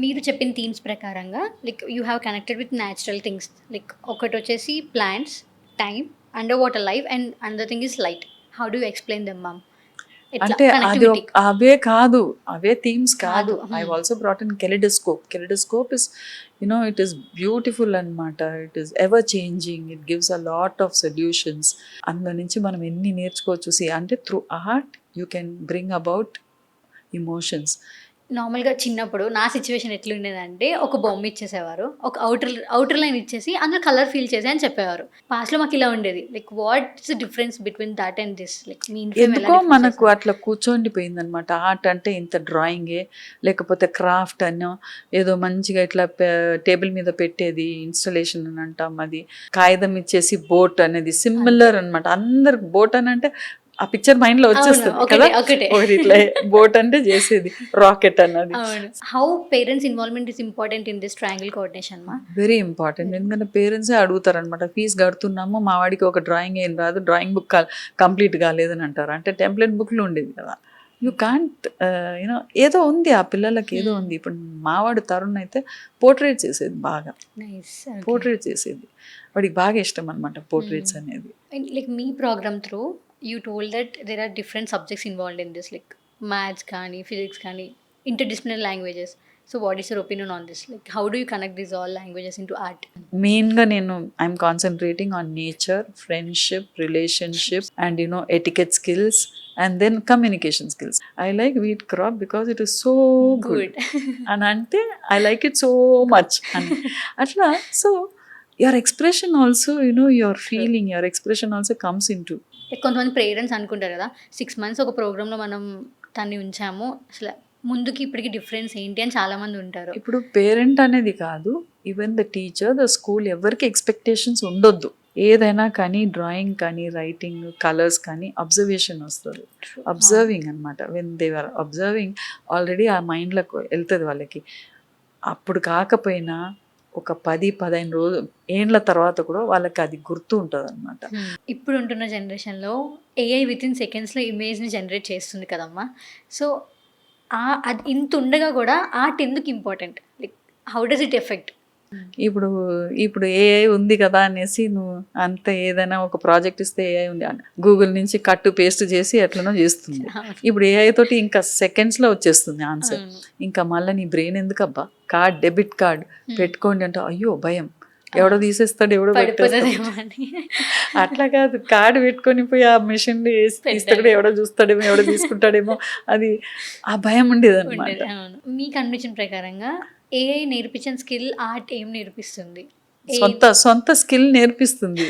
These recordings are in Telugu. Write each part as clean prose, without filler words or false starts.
మీరు చెప్పిన థీమ్స్ ప్రకారంగా like you have connected with natural things. Like ఒకటొచ్చేసి plants, time, under water life and another thing is light. How do you explain them ma'am? ఎట్లా అంటే అది కనెక్టివిటీ? అవే కాదు, అవే థీమ్స్ కాదు. కాదు. I also brought in kaleidoscope. Kaleidoscope is it is beautiful అనమాట. It is ever changing. It gives a lot of solutions. అందులో నుంచి మనం ఎన్ని నేర్చుకోవచ్చు. అంటే through art you can bring about emotions. నార్మల్‌గా చిన్నప్పుడు నా సిట్యుయేషన్ ఎట్లుండేదంటే, ఒక బొమ్మ ఇచ్చేసేవారు. ఒక ఔటర్ లైన్ ఇచ్చేసి అందులో కలర్ ఫిల్ చేసేయి అని చెప్పేవారు. పాస్ట్‌లో మాకిలా ఉండేది. Like what's the difference between that and this? Like me inflame ఎలా ఎందుకో డిఫరెన్స్ మనకు చేసింది? అట్లా కూర్చోండిపోయిందనమాట. ఆర్ట్ అంటే ఇంత డ్రాయింగే, లేకపోతే క్రాఫ్ట్ అనో, ఏదో మంచిగా ఇట్లా టేబుల్ మీద పెట్టేది ఇన్‌స్టలేషన్ అని అంటాం. అది కాగితం ఇచ్చేసి బోట్ అనేది అంతే. సిమిలర్ అనమాట. అందరికి బోట్ అని అంటే ఆ పిక్చర్ మైండ్‌లో అవును. వచ్చేస్తది కదా! ఒకటే. ఒకటి ఇట్లా బోట్ అంటే చేసేది. రాకెట్ అన్నది. అవును. How parents involvement is important in this triangle coordination మా? Very important. వెరీ ఎందుకంటే పేరెంట్సే అడుగుతారనమాట. ఫీజు కడుతున్నాము, మా వాడికి ఒక డ్రాయింగ్ ఏం రాదు, డ్రాయింగ్ బుక్ కంప్లీట్ కాలేదని అంటారు. అంటే టెంప్లెట్ బుక్‌లో ఉండేది కదా! యూ కాంట్ ఏదో ఉంది ఆ పిల్లలకి, ఏదో ఉంది. ఇప్పుడు మావాడు తరుణ్ అయితే పోర్ట్రేట్ చేసేది బాగా. నైస్. ఓకే. పోర్ట్రేట్ చేసేది. వాడికి బాగా ఇష్టం అనమాట పోర్ట్రేట్స్ అనేది. And like me program through you told that there are different subjects involved in this. Like maths కానీ, ఫిజిక్స్ కానీ, interdisciplinary languages. So what is your opinion on this? Like how do you connect these all languages into art? మెయిన్‌గా నేను I'm concentrating on nature, friendship, relationship and etiquette skills and then communication skills. I like wheat crop because it is so good అని అంటే I like it so much అని అట్లా. So your expression also your feeling, your expression also comes in to. కొంతమంది పేరెంట్స్ అనుకుంటారు కదా, 6 మంత్స్ ఒక ప్రోగ్రామ్‌లో మనం తన్ని ఉంచాము. అసల ముందుకి ఇప్పటికి డిఫరెన్స్ ఏంటి అని చాలామంది ఉంటారు. ఇప్పుడు పేరెంట్ అనేది కాదు, even the teacher, the school, ఎవరికి ఎక్స్పెక్టేషన్స్ ఉండొద్దు. ఏదైనా కానీ డ్రాయింగ్ కానీ, రైటింగ్, కలర్స్ కానీ అబ్జర్వేషన్ వస్తుంది. అబ్జర్వింగ్ అనమాట. When they are observing already ఆ మైండ్లోకి వెళ్తుంది వాళ్ళకి. అప్పుడు కాకపోయినా ఒక 10-15 ఏండ్ల తర్వాత కూడా వాళ్ళకి అది గుర్తు ఉంటుంది అనమాట. ఇప్పుడు ఉంటున్న జనరేషన్‌లో ఏఐ వితిన్ సెకండ్స్‌లో ఇమేజ్‌ని జనరేట్ చేస్తుంది కదమ్మా! సో అది ఇంత ఉండగా కూడా ఆర్ట్ ఎందుకు important? Like how does it effect? ఇప్పుడు ఏఐ ఉంది కదా అనేసి నువ్వు అంత ఏదైనా ఒక ప్రాజెక్ట్ ఇస్తే ఏఐ ఉంది గూగుల్ నుంచి కట్టు పేస్ట్ చేసి ఎట్లనో చేస్తుంది. ఇప్పుడు ఏఐ తోటి ఇంకా సెకండ్స్లో వచ్చేస్తుంది ఆన్సర్. ఇంకా మళ్ళీ నీ బ్రెయిన్ ఎందుకబ్బా, డెబిట్ కార్డ్ పెట్టుకోండి అంటే అయ్యో భయం, ఎవడో తీసేస్తాడు, ఎవడో పెట్టేస్తాడు. అట్లా కాదు, కార్డు పెట్టుకొని పోయి ఆ మిషన్ తీస్తాడు, ఎవడో చూస్తాడేమో, ఎవడో తీసుకుంటాడేమో, అది ఆ భయం ఉండేది అనమాట. మీకు అనిపించిన ప్రకారంగా ఏఐ నేర్పించిన స్కిల్ ఆర్ట్ ఏం నేర్పిస్తుంది? సొంత స్కిల్ నేర్పిస్తుంది.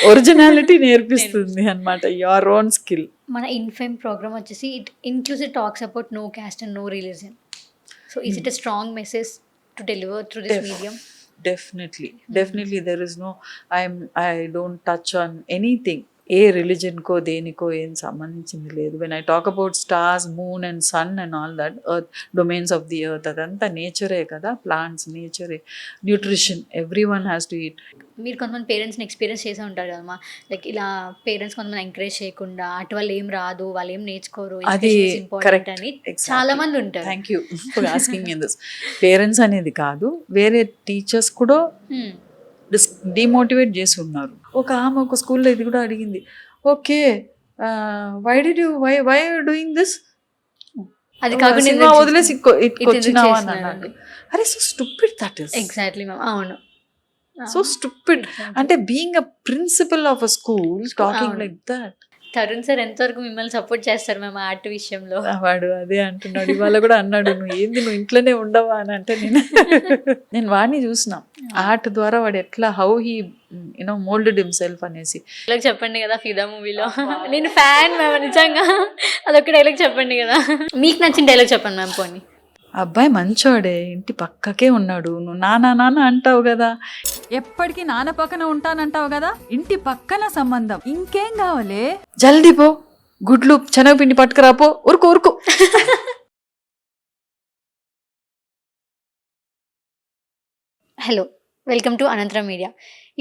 ఒరిజినాలిటీ నేర్పిస్తుంది అనమాట. Your own skill. మన ఇన్ఫేమ్ ప్రోగ్రామ్ వచ్చేసి it inclusive talks about no caste and no religion. So is it a strong message to deliver through this medium? Definitely there is no, I don't touch on anything. ఏ రిలీజన్కో దేనికో ఏం సంబంధించింది లేదు. When I talk about stars, moon and sun and all that, earth, domains of the earth, అదంతా నేచరే కదా. ప్లాంట్స్ నేచరే, nutrition, every one has to eat. మీరు కొంతమంది పేరెంట్స్ని ఎక్స్పీరియన్స్ చేసే ఉంటారు కదమ్మా. లైక్ ఇలా పేరెంట్స్ కొంతమంది ఎంకరేజ్ చేయకుండా అటు వాళ్ళు ఏం రాదు, వాళ్ళు ఏం నేర్చుకోరు, అది ఇంపార్టెంట్ అని చాలా మంది ఉంటారు. Thank you for asking me this. Parents అనేది కాదు, వేరే టీచర్స్ కూడా డిమోటివేట్ చేసి ఉన్నారు. ఆమె ఒక స్కూల్లో ఇది కూడా అడిగింది, okay why are doing this, అది కాకుండా సినిమా వదిలేసి ఇటుకొచ్చినావా అని అన్నాడు. అరే so stupid that is. Exactly ma'am. అవును, సో స్టూపిడ్. అంటే being a principal of a school talking like that. Tarun sir ఎంతవరకు మిమ్మల్ని సపోర్ట్ చేస్తారు మ్యామ్ ఆర్ట్ విషయంలో? వాడు అదే అంటున్నాడు, ఇవాళ కూడా అన్నాడు, నువ్వు ఇంట్లోనే ఉండవా అని. అంటే నేను వాడిని చూసిన ఆర్ట్ ద్వారా వాడు ఎట్లా హౌ హీ మోల్డెడ్ హిమ్సెల్ఫ్ అనేసి. డైలాగ్ చెప్పండి కదా ఫిదా మూవీలో, నేను ఫ్యాన్ మ్యామ్ నిజంగా. అదొక డైలాగ్ చెప్పండి కదా, మీకు నచ్చిన డైలాగ్ చెప్పండి మ్యామ్. పోనీ అబ్బాయి మంచోడే, ఇంటి పక్కకే ఉన్నాడు, నువ్వు నాన్న అంటావు కదా, ఎప్పటికీ నాన్న పక్కన ఉంటానంటావు కదా, ఇంటి పక్కన సంబంధం, ఇంకేం కావాలే, జల్దీ పో, గుడ్లు శనగపిండి పట్టుకురాపో, ఉరుకు. హలో, వెల్కమ్ టు అనంతరం మీడియా.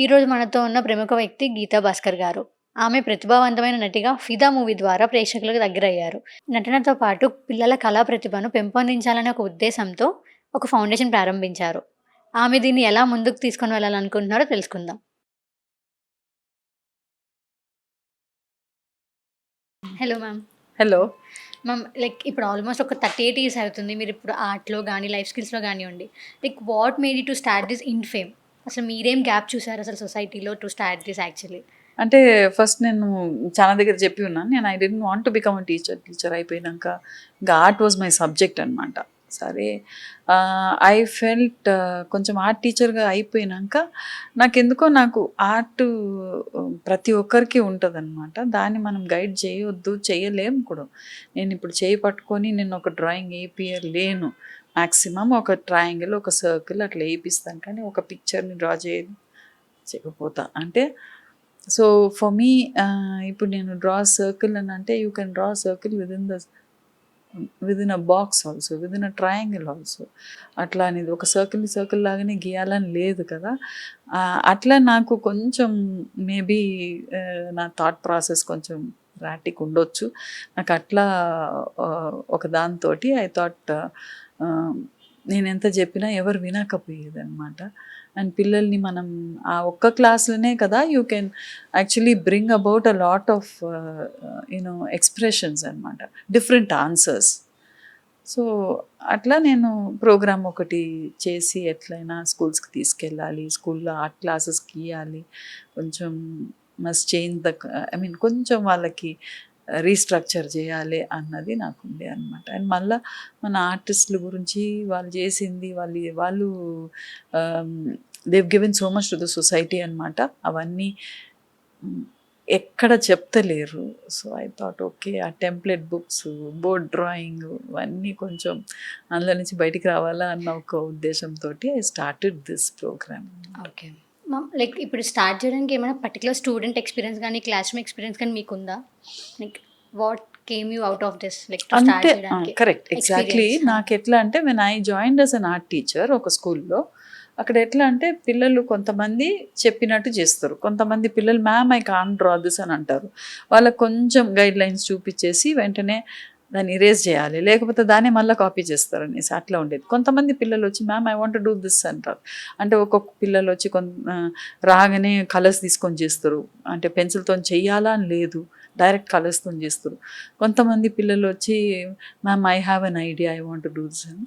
ఈరోజు మనతో ఉన్న ప్రముఖ వ్యక్తి గీతా భాస్కర్ గారు. ఆమె ప్రతిభావంతమైన నటిగా 'ఫిదా' మూవీ ద్వారా ప్రేక్షకులకు దగ్గరయ్యారు. నటనతో పాటు పిల్లల కళా ప్రతిభను పెంపొందించాలనే ఒక ఉద్దేశంతో ఒక ఫౌండేషన్ ప్రారంభించారు. ఆమె దీన్ని ఎలా ముందుకు తీసుకొని వెళ్ళాలనుకుంటున్నారో తెలుసుకుందాం. Hello ma'am. Hello. Ma'am like ఇప్పుడు ఆల్మోస్ట్ ఒక 38 ఇయర్స్ అవుతుంది. మీరిప్పుడు ఆర్ట్‌లో గానీ, లైఫ్ స్కిల్స్‌లో గానివ్వండి. Like what made you to start this in fame? అసలు మీరేం గ్యాప్ చూసారు అసలు సొసైటీలో టు స్టార్ట్ దిస్ యాక్చువల్లీ? అంటే ఫస్ట్ నేను చాలా దగ్గర చెప్పి ఉన్నాను. నేను I didn't want to become a teacher. Teacher అయిపోయినాక ఇంకా ఆర్ట్ వాజ్ మై సబ్జెక్ట్ అనమాట. సరే ఐ ఫెల్ట్ కొంచెం ఆర్ట్ టీచర్గా అయిపోయినాక నాకు ఆర్ట్ ప్రతి ఒక్కరికి ఉంటుందన్నమాట. దాన్ని మనం గైడ్ చేయొద్దు, చేయలేము కూడా. నేను ఇప్పుడు చేయి పట్టుకొని నేను ఒక డ్రాయింగ్ వేయలేను. మ్యాక్సిమం ఒక ట్రయాంగిల్, ఒక సర్కిల్ అట్లా వేయిస్తాను, కానీ ఒక పిక్చర్ని డ్రా చేయకపోతా. అంటే సో ఫర్ మీ ఇప్పుడు నేను డ్రా సర్కిల్ అని అంటే you can draw circle within a box also, within a triangle also. అట్లా అనేది ఒక సర్కిల్ లాగానే గీయాలని లేదు కదా. అట్లా నాకు కొంచెం మేబీ నా థాట్ ప్రాసెస్ కొంచెం రాటిక్ ఉండొచ్చు. నాకు అట్లా ఒక దాంతో ఐ థాట్ నేను ఎంత చెప్పినా ఎవరు వినకపోయేదన్నమాట. అండ్ పిల్లల్ని మనం ఆ ఒక్క క్లాస్లోనే కదా you can actually bring about a lot of expressions అనమాట, డిఫరెంట్ ఆన్సర్స్. సో అట్లా నేను ప్రోగ్రామ్ ఒకటి చేసి ఎట్లయినా స్కూల్స్కి తీసుకెళ్ళాలి, స్కూల్లో ఆర్ట్ క్లాసెస్కి ఇవ్వాలి, కొంచెం మస్ట్ చేంజ్ కొంచెం వాళ్ళకి రీస్ట్రక్చర్ చేయాలి అన్నది నాకు ఉండే అనమాట. అండ్ మళ్ళీ మన ఆర్టిస్టుల గురించి వాళ్ళు చేసింది వాళ్ళు they've given so much to the society అనమాట. అవన్నీ ఎక్కడ చెప్తలేరు. సో ఐ థాట్ ఓకే, ఆ టెంప్లెట్ బుక్స్, బోర్డ్ డ్రాయింగ్ ఇవన్నీ కొంచెం అందులో నుంచి బయటికి రావాలా అన్న ఒక ఉద్దేశంతో I started this program. Okay ma'am. Like ఇప్పుడు స్టార్ట్ చేయడానికి ఏమైనా పర్టికులర్ స్టూడెంట్ ఎక్స్పీరియన్స్ కానీ, క్లాస్ రూమ్ ఎక్స్పీరియన్స్ కానీ మీకుందా? Like what came you out of this like to start అంటే చేయడానికి? Correct, exactly. Experience. నాకు ఎట్లా అంటే when I joined as an art teacher ఒక స్కూల్లో, అక్కడ ఎట్లా అంటే పిల్లలు కొంతమంది చెప్పినట్టు చేస్తారు, కొంతమంది పిల్లలు ma'am I can't draw this అని అంటారు. వాళ్ళకి కొంచెం గైడ్ లైన్స్ చూపించేసి వెంటనే దాన్ని ఇరేజ్ చేయాలి, లేకపోతే దాన్ని మళ్ళీ కాపీ చేస్తారు అనేసి అట్లా ఉండేది. కొంతమంది పిల్లలు వచ్చి ma'am I want do this అంటారు. అంటే ఒక్కొక్క పిల్లలు వచ్చి రాగానే కలర్స్ తీసుకొని చేస్తారు. అంటే పెన్సిల్తో చెయ్యాలా అని లేదు, డైరెక్ట్ కలర్స్తో చేస్తారు. కొంతమంది పిల్లలు వచ్చి ma'am I have an idea, I want do this అని.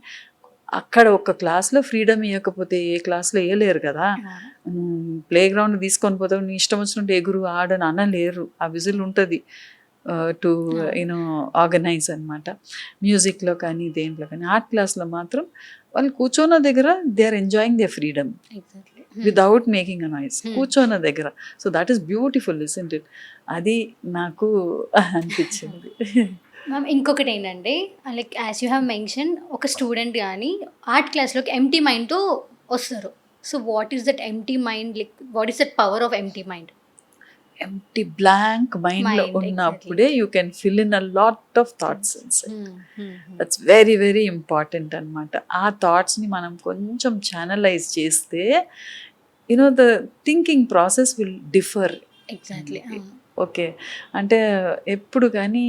అక్కడ ఒక క్లాస్లో ఫ్రీడమ్ ఇవ్వకపోతే ఏ క్లాస్లో వేయలేరు కదా. ప్లే గ్రౌండ్ తీసుకొని పోతే నీ ఇష్టం వచ్చినట్టు ఎగురు ఆడని అనలేరు. ఆ విజిల్ ఉంటుంది టు ఆర్గనైజ్ అనమాట. మ్యూజిక్లో కానీ దేంట్లో కానీ. ఆర్ట్ క్లాస్లో మాత్రం వాళ్ళు కూర్చోన్న దగ్గర they are enjoying the freedom without making a noise, కూర్చోన్న దగ్గర. So that is beautiful, isn't it? అది నాకు అనిపించింది. మ్యామ్ ఇంకొకటి ఏంటంటే like as you have mention ఒక స్టూడెంట్ కానీ ఆర్ట్ క్లాస్లోకి ఎంటీ మైండ్తో వస్తారు. So what is that empty mind? Like what is that power of empty mind? Empty blank మైండ్లో Mind, ఉన్నప్పుడే you can fill in a lot of thoughts inside. That's very very important అనమాట. ఆ థాట్స్ని మనం కొంచెం ఛానలైజ్ చేస్తే the thinking process will differ. Exactly. Okay. అంటే ఎప్పుడు కానీ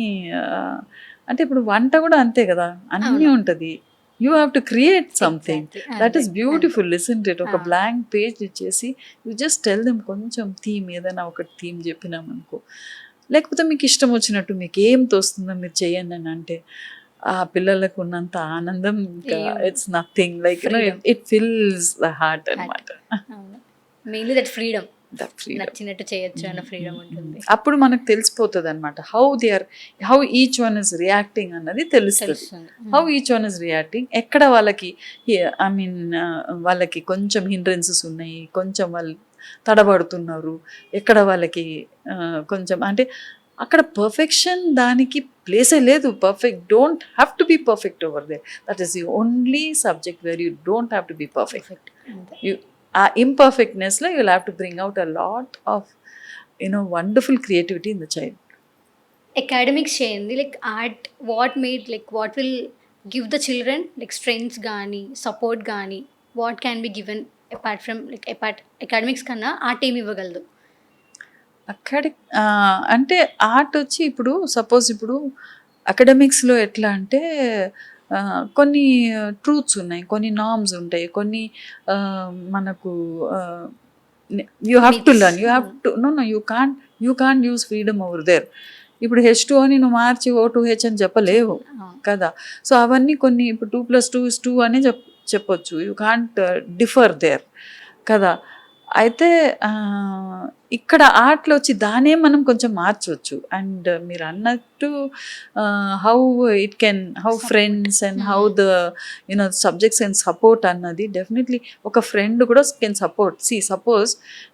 అంటే ఇప్పుడు వంట కూడా అంతే కదా, అన్నీ ఉంటుంది. You have to create something. That is beautiful, isn't it? ఒక బ్లాంక్ పేజ్ ఇచ్చేసి యూ జస్ట్ టెల్ దెమ్ కొంచెం థీమ్, ఏదైనా ఒక థీమ్ చెప్పినామనుకో, లేకపోతే మీకు ఇష్టం వచ్చినట్టు మీకు ఏం తోస్తుందో మీరు చేయండి అని అంటే ఆ పిల్లలకు ఉన్నంత ఆనందం ఇంకా it's nothing. Like it fills the heart అనమాట. మెయిన్లీ దట్ ఫ్రీడమ్, నచ్చినట్టు చేయొచ్చు అన్న ఫ్రీడమ్ ఉంటుంది. అప్పుడు మనకు తెలిసిపోతుంది అనమాట how each one is reacting అన్నది తెలుస్తుంది. How each one is reacting, ఎక్కడ వాళ్ళకి వాళ్ళకి కొంచెం హిండ్రెన్సెస్ ఉన్నాయి, కొంచెం వాళ్ళు తడబడుతున్నారు, ఎక్కడ వాళ్ళకి కొంచెం అంటే అక్కడ పర్ఫెక్షన్ దానికి ప్లేసే లేదు. Don't have to be perfect over there. That is the only subject where you don't have to be perfect. ఆ ఇంపర్ఫెక్ట్నెస్లో you will have to bring out a lot of wonderful creativity in the child. Academics చేయండి like art what made like what will give the children like strengths కానీ సపోర్ట్ కానీ what can be given apart from like academics కన్నా ఆర్ట్ ఏమి ఇవ్వగలదు? అంటే ఆర్ట్ వచ్చి ఇప్పుడు సపోజ్ ఇప్పుడు అకాడమిక్స్లో ఎట్లా అంటే కొన్ని ట్రూత్స్ ఉన్నాయి, కొన్ని నార్మ్స్ ఉంటాయి, కొన్ని మనకు you have to learn, you have to know you can't use freedom over there. ఇప్పుడు H2 అని నువ్వు మార్చి O2H అని చెప్పలేవు కదా. సో అవన్నీ కొన్ని ఇప్పుడు 2+2 అని చెప్పొచ్చు. యూ కాంట్ డిఫర్ దేర్ కదా. అయితే ఇక్కడ ఆర్ట్లో వచ్చి దానే మనం కొంచెం మార్చవచ్చు. అండ్ మీరు అన్నట్టు how friends and how the subjects and support అన్నది డెఫినెట్లీ ఒక ఫ్రెండ్ కూడా can support. Suppose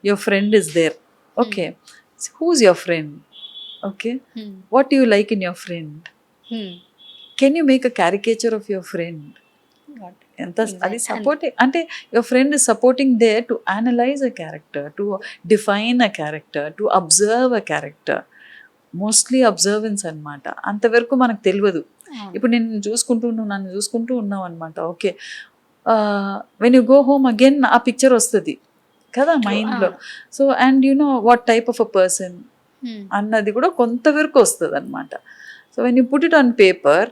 your friend is there, okay, who's your friend, okay, what you like in your friend, can you make a caricature of your friend? ఎంత అది సపోర్టింగ్ అంటే your friend is supporting there to analyse a character, to define a character, to observe a character. Mostly observance అనమాట. అంతవరకు మనకు తెలియదు. ఇప్పుడు నేను చూసుకుంటూ నన్ను చూసుకుంటూ ఉన్నావు అనమాట, okay, when you go home again ఆ పిక్చర్ వస్తుంది కదా మైండ్లో. So and you know what type of a person అన్నది కూడా కొంతవరకు వస్తుంది అనమాట. So when you put it on paper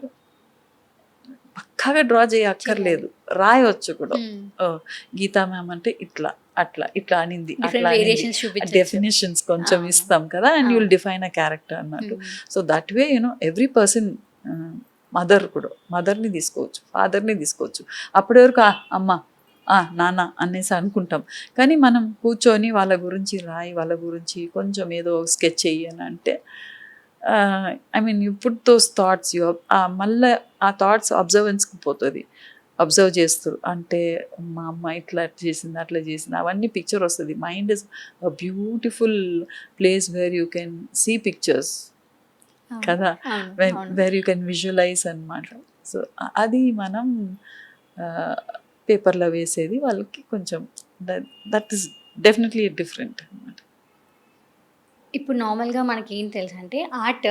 పక్కాగా డ్రా చేయక్కర్లేదు, రాయవచ్చు కూడా. గీతా మ్యామ్ అంటే ఇట్లా అట్లా ఇట్లా అనింది, అట్లా డెఫినేషన్స్ కొంచెం ఇస్తాం కదా. And you'll define a character అన్నట్టు. So that way every person, మదర్ని తీసుకోవచ్చు, ఫాదర్ని తీసుకోవచ్చు. అప్పటి వరకు అమ్మ నాన్న అనేసి అనుకుంటాం, కానీ మనం కూర్చొని వాళ్ళ గురించి రాయి, వాళ్ళ గురించి కొంచెం ఏదో స్కెచ్ చెయ్యని అంటే I mean you put those thoughts, మళ్ళీ ఆ థాట్స్ అబ్జర్వెన్స్కి పోతుంది. అబ్జర్వ్ చేస్తారు అంటే మా అమ్మ ఇట్లా చేసింది, అట్లా చేసింది, అవన్నీ పిక్చర్ వస్తుంది. Mind is a beautiful place where you can see pictures కదా, వేర్ యూ కెన్ విజువలైజ్ అన్నమాట. సో అది మనం పేపర్లో వేసేది వాళ్ళకి కొంచెం దట్ ఈస్ డెఫినెట్లీ డిఫరెంట్ అన్నమాట. ఇప్పుడు నార్మల్గా మనకి ఏం తెలుసు అంటే ఆర్ట్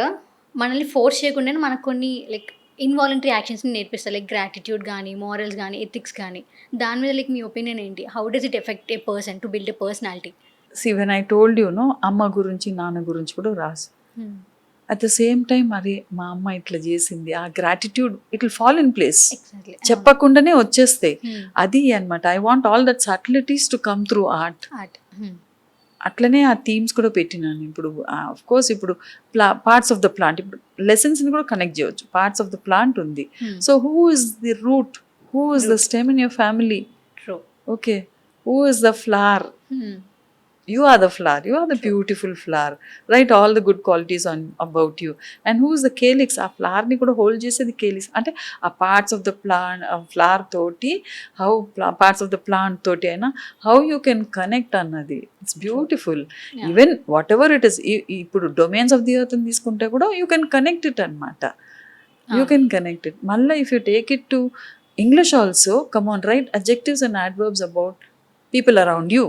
మనల్ని ఫోర్స్ చేయకుండానే మనకు కొన్ని లైక్ ఇన్వాలంటరీ యాక్షన్స్ని నేర్పిస్తారు, లైక్ గ్రాటిట్యూడ్ కానీ, మారల్స్ కానీ, ఎథిక్స్ కానీ. దాని మీద లైక్ మీ ఒపీనియన్ ఏంటి? How does it effect A person to build a personality? When I told you అమ్మ గురించి నాన్న గురించి కూడా రాసి అట్ ద సేమ్ టైం అరే మా అమ్మ ఇట్లా చేసింది, ఆ gratitude it will fall in place, చెప్పకుండానే వచ్చేస్తాయి. అది అన్నమాట. I want all that subtleties to come through art. అట్లనే ఆ థీమ్స్ కూడా పెట్టినాను. ఇప్పుడు ఆఫ్ కోర్స్ ఇప్పుడు పార్ట్స్ ఆఫ్ ద ప్లాంట్, ఇప్పుడు లెసన్స్ని కూడా కనెక్ట్ చేయవచ్చు. పార్ట్స్ ఆఫ్ ద ప్లాంట్ ఉంది. So who is the root, who is the stem in your family, okay, who is the flower, you are the flower, you are the beautiful flower, write all the good qualities about you. And who is the calyx, ఆ flower ni kuda hold chesedi calyx ante a parts of the plant, flower toti how parts of the plant toti aina how you can connect annadi, it's beautiful. Even whatever it is, ipudu domains of the earth ni తీసుకుంటే కూడా you can connect it annamata. You can connect it. Malla if you take it to English also, come on, write adjectives and adverbs about people around you.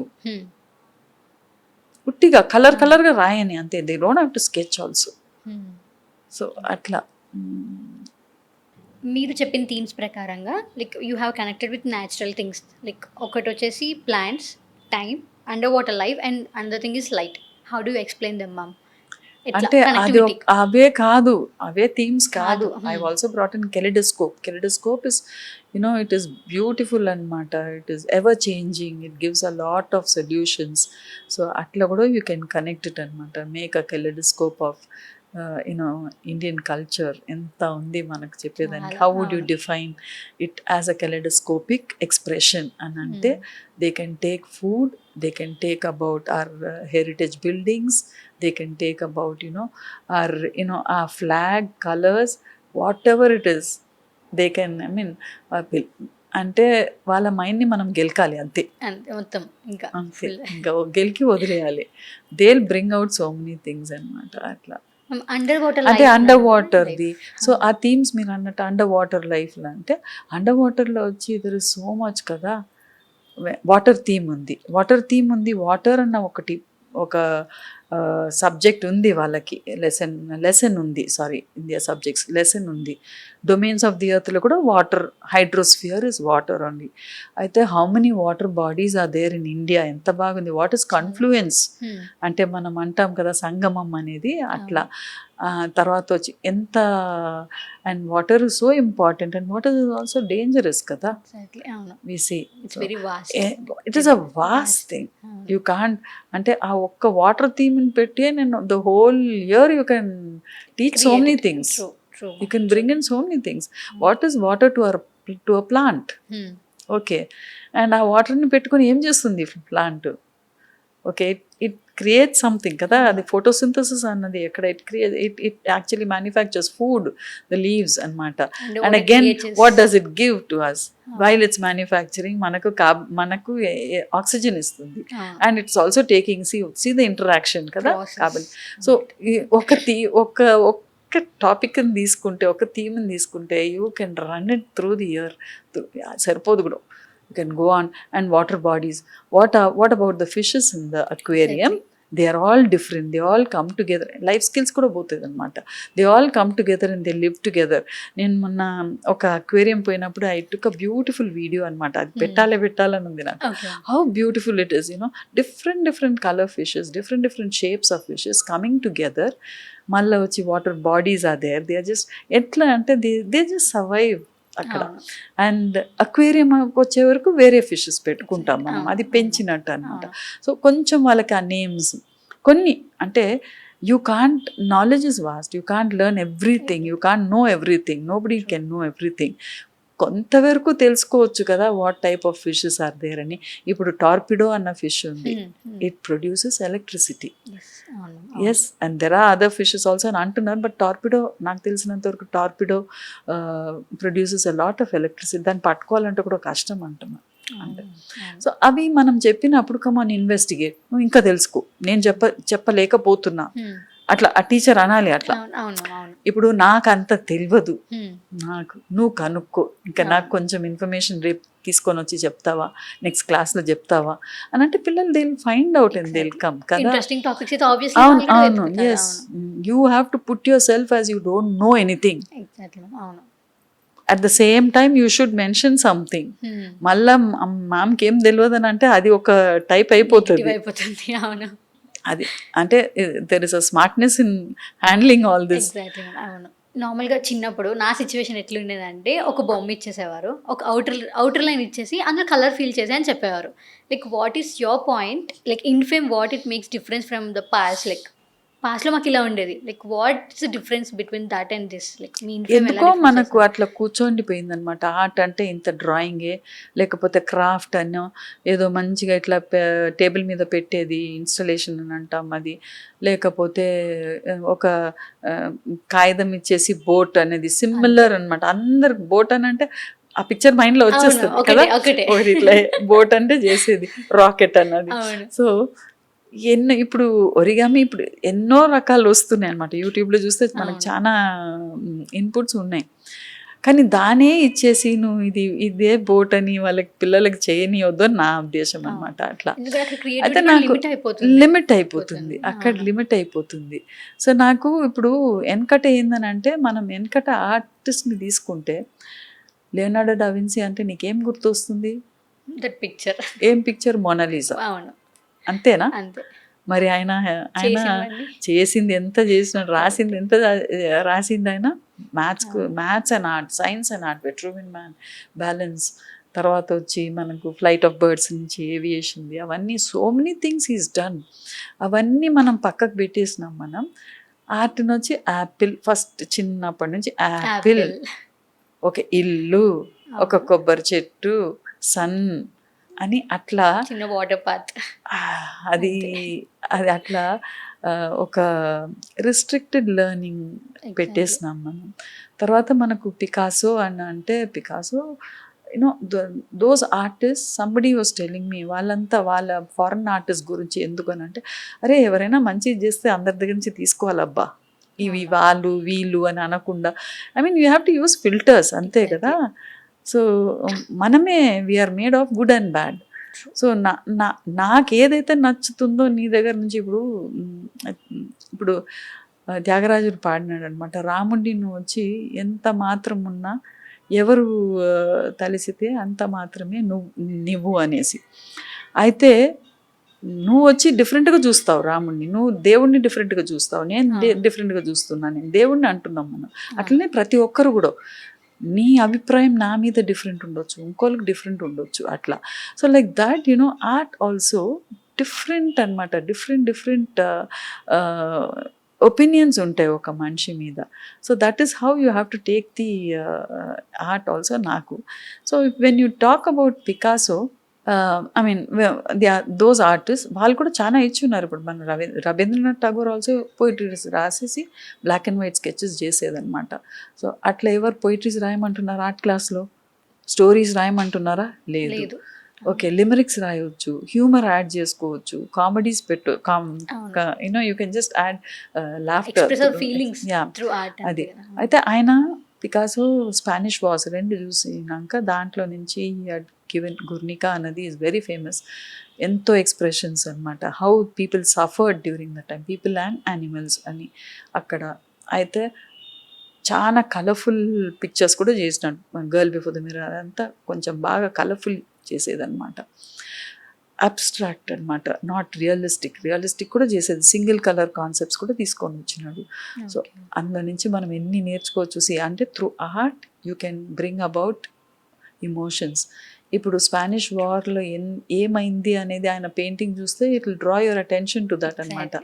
ఉట్టిగా కలర్గా రాయని అంతే, they don't have to sketch also. So అట్లా మీరు చెప్పిన థీమ్స్ ప్రకారంగా like you have connected with natural things, like ఒకటి వచ్చేసి plants, time, under water life, and another thing is light. How do explain them ma'am? అంటే అది అవే థీమ్స్ కాదు. I also brought in kaleidoscope is it is beautiful annamata. It is ever changing, it gives a lot of solutions. So atla kuda you can connect it annamata, make a kaleidoscope of Indian culture. Enta undi manaku cheppedaniki. How would you define it as a kaleidoscopic expression anante? They can take food, they can take about our heritage buildings, they can take about our flag colors, whatever it is they can, I mean, అంటే వాళ్ళ మైండ్ని మనం గెలకాలి అంతే, మొత్తం ఇంకా గెలికి వదిలేయాలి. They will bring out so many things అన్నమాట. అట్లా అంటే అండర్ వాటర్ది. సో ఆ థీమ్స్ మీరు అన్నట్టు అండర్ వాటర్ లైఫ్లో అంటే అండర్ వాటర్లో వచ్చి దెర్ ఇస్ సో మచ్ కదా. వాటర్ థీమ్ ఉంది. వాటర్ అన్న ఒక సబ్జెక్ట్ ఉంది వాళ్ళకి, లెసన్ ఉంది, సారీ ఇండియా సబ్జెక్ట్స్ లెసన్ ఉంది. డొమైన్స్ ఆఫ్ ది ఎర్త్లో కూడా water, hydrosphere is water only. అయితే how many water bodies are there in India, ఎంత బాగుంది. వాట్ ఇస్ కన్ఫ్లూయెన్స్ అంటే మనం అంటాం కదా సంగమం అనేది, అట్లా. తర్వాత వచ్చి ఎంత, and water is so important and water is also dangerous కదా. We see it is a vast thing. You can't, అంటే ఆ ఒక్క వాటర్ థీమ్ని పెట్టి నేను the whole year you can teach so many things. You can bring in so many things. What is water to a plant? Okay. And ఆ వాటర్ని పెట్టుకొని ఏం చేస్తుంది plant? Okay, it creates something కదా. అది ఫోటోసింథసిస్ అన్నది ఎక్కడ it actually manufactures food, the leaves అన్నమాట. And again what does it give to us while it's manufacturing? మనకు ఆక్సిజన్ ఇస్తుంది. And it's also taking see the interaction కదా కాబట్టి. సో ఒక టాపిక్ని తీసుకుంటే, ఒక థీమ్ని తీసుకుంటే you can run it through the year. సరిపోదు కూడా. You can go on. And water bodies, what about the fishes in the aquarium? They are all different, they all come together. Life skills కూడా పోతుంది అనమాట. They all come together and they live together. నేను మొన్న ఒక అక్వేరియం పోయినప్పుడు I took a beautiful video అనమాట. అది పెట్టాలని ఉంది నాకు. How beautiful it is, you know. Different colour fishes, different shapes of fishes coming together. మళ్ళీ వచ్చి water bodies are there. They are just ఎట్లా అంటే దే జస్ట్ సర్వైవ్ అక్కడ. అండ్ అక్వేరియం వచ్చే వరకు వేరే ఫిషెస్ పెట్టుకుంటాం మనం, అది పెంచినట్టు అనమాట. సో కొంచెం వాళ్ళకి ఆ నేమ్స్ కొన్ని, అంటే you can't, knowledge is vast, you can't learn everything, you can't know everything, nobody can know everything. కొంతవరకు తెలుసుకోవచ్చు కదా what type of fishes are there అని. ఇప్పుడు టార్పిడో అన్న ఫిష్ ఉంది, it produces electricity. Yes, and there are other fishes also అని అంటున్నారు. బట్ టార్పిడో, నాకు తెలిసినంత వరకు torpedo produces a lot of electricity. దాన్ని పట్టుకోవాలంటే కూడా కష్టం అంటున్నారు. అంటే సో అవి మనం చెప్పినప్పుడు కమాన్ ఇన్వెస్టిగేట్, నువ్వు ఇంకా తెలుసుకో, నేను చెప్పలేకపోతున్నా, అట్లా ఆ టీచర్ అనాలి అట్లా. ఇప్పుడు నాకు అంత తెలియదు, నాకు నువ్వు కనుక్కో, ఇంకా నాకు కొంచెం ఇన్ఫర్మేషన్ రేపు తీసుకొని వచ్చి చెప్తావా, నెక్స్ట్ క్లాస్లో చెప్తావా అని అంటే పిల్లలు they will find out and they will come కదా. అవును, yes, you have to put yourself as you don't know anything. At the same time you should mention something. మళ్ళా మ్యామ్కి ఏం తెలియదు అని అంటే అది ఒక టైప్ అయిపోతుంది. అది అంటే there is a smartness in handling all this. అవును. నార్మల్గా చిన్నప్పుడు నా సిచ్యువేషన్ ఎట్లుండేదంటే, ఒక బొమ్మ ఇచ్చేసేవారు, ఒక అవుటర్ లైన్ ఇచ్చేసి అందులో కలర్ ఫీల్ చేసి అని చెప్పేవారు. Like what is your point, like ఇన్ఫేమ్ what it makes difference from the past? Like పాస్ట్లో మాకు ఇలా ఉండేది, like what is the difference between that and this? Like మీ ఎందుకో మనకు అట్లా కూర్చోండిపోయింది అనమాట. ఆర్ట్ అంటే ఇంత డ్రాయింగే, లేకపోతే క్రాఫ్ట్ అనో ఏదో మంచిగా ఇట్లా టేబుల్ మీద పెట్టేది ఇన్స్టలేషన్ అని అంటాం అది, లేకపోతే ఒక కాగితం ఇచ్చేసి బోట్ అనేది సిమిలర్ అనమాట. అందరికి బోట్ అని అంటే ఆ పిక్చర్ మైండ్లో వచ్చేస్తుంది కదా, ఒకటి ఇట్లా బోట్ అంటే చేసేది, రాకెట్ అన్నది. సో ఇప్పుడు ఒరిగామి ఇప్పుడు ఎన్నో రకాలు వస్తున్నాయి అనమాట. యూట్యూబ్లో చూస్తే మనకు చాలా ఇన్పుట్స్ ఉన్నాయి. కానీ దానే ఇచ్చేసి నువ్వు ఇదే బోట్ అని వాళ్ళకి పిల్లలకి చేయనివద్దు అని నా ఉద్దేశం అనమాట. అట్లా అయితే నాకు లిమిట్ అయిపోతుంది, అక్కడ లిమిట్ అయిపోతుంది. సో నాకు ఇప్పుడు వెనకట ఏందనంటే, మనం వెనకట ఆర్టిస్ట్ని తీసుకుంటే లియోనార్డో డా విన్సీ అంటే నీకేం గుర్తొస్తుంది? పిక్చర్. ఏం పిక్చర్? మోనాలిసా. అంతేనా? మరి ఆయన చేసింది ఎంత చేసినాడు, రాసింది ఎంత రాసింది ఆయన. Maths and art, science and art, Vitruvian man, balance. తర్వాత వచ్చి మనకు ఫ్లైట్ ఆఫ్ బర్డ్స్ నుంచి ఏవియేషన్ది, అవన్నీ so many things is done. అవన్నీ మనం పక్కకు పెట్టేసినాం. మనం ఆర్ట్ని వచ్చి యాపిల్, ఫస్ట్ చిన్నప్పటి నుంచి యాపిల్, ఒక ఇల్లు, ఒక కొబ్బరి చెట్టు, సన్ అని అట్లా చిన్న వాటర్ పాత్, అది అట్లా ఒక రిస్ట్రిక్టెడ్ లెర్నింగ్ పెట్టేసినాం మనం. తర్వాత మనకు పికాసో అంటే Picasso, you know those artist, somebody was telling me, వాళ్ళంతా వాళ్ళ ఫారెన్ ఆర్టిస్ట్ గురించి ఎందుకు అని అంటే, అరే ఎవరైనా మంచిది చేస్తే అందరి దగ్గర నుంచి తీసుకోవాలబ్బా, ఇవి వాళ్ళు వీళ్ళు అని అనకుండా. I mean you have to use filters, అంతే కదా. సో మనమే we are made of good and bad. So నాకు ఏదైతే నచ్చుతుందో నీ దగ్గర నుంచి ఇప్పుడు త్యాగరాజుడు పాడినాడు అనమాట, రాముడిని నువ్వు వచ్చి ఎంత మాత్రం ఉన్నా ఎవరు తలిసితే అంత మాత్రమే నువ్వు అనేసి. అయితే నువ్వు వచ్చి డిఫరెంట్గా చూస్తావు రాముడిని, నువ్వు దేవుణ్ణి డిఫరెంట్గా చూస్తావు, నేను డిఫరెంట్గా చూస్తున్నాను, నేను దేవుణ్ణి అంటున్నాం మనం. అట్లనే ప్రతి ఒక్కరు కూడా నీ అభిప్రాయం నా మీద డిఫరెంట్ ఉండొచ్చు, ఇంకోళ్ళకి డిఫరెంట్ ఉండొచ్చు అట్లా. So like that art also different అనమాట, డిఫరెంట్ ఒపీనియన్స్ ఉంటాయి ఒక మనిషి మీద. So that is how you have to take the art also నాకు. So when you talk about Picasso, I mean those artist వాళ్ళు కూడా చాలా ఇచ్చున్నారు. ఇప్పుడు మన రవీంద్రనాథ్ ఠాగూర్ ఆల్సో పోయిటరీస్ రాసేసి బ్లాక్ అండ్ వైట్ స్కెచెస్ చేసేదన్నమాట. సో అట్లా ఎవరు పోయిటరీస్ రాయమంటున్నారు ఆర్ట్ క్లాస్లో? స్టోరీస్ రాయమంటున్నారా? లేదు. ఓకే, లిమరిక్స్ రాయవచ్చు, హ్యూమర్ యాడ్ చేసుకోవచ్చు, comedies you can just add laughter. అది అయితే ఆయన పికాసో స్పానిష్ వాస్ 2 చూసినాక దాంట్లో నుంచి గివెన్ గుర్నికా అన్నది ఈజ్ వెరీ ఫేమస్. ఎంతో ఎక్స్ప్రెషన్స్ అనమాట, how people suffered during the time, people and animals అని అక్కడ. అయితే చాలా కలర్ఫుల్ పిక్చర్స్ కూడా చేసినాడు. గర్ల్ బిఫోర్ ద మిర్రర్ అదంతా కొంచెం బాగా కలర్ఫుల్ చేసేదన్నమాట. అబ్స్ట్రాక్ట్ అనమాట, నాట్ రియలిస్టిక్ కూడా చేసేది. సింగిల్ కలర్ కాన్సెప్ట్స్ కూడా తీసుకొని వచ్చినాడు. సో అందులో నుంచి మనం ఎన్ని నేర్చుకోవచ్చు. అంటే through art you can bring about emotions. ఇప్పుడు స్పానిష్ వార్లో ఏమైంది అనేది ఆయన పెయింటింగ్ చూస్తే it will draw your attention to that అనమాట.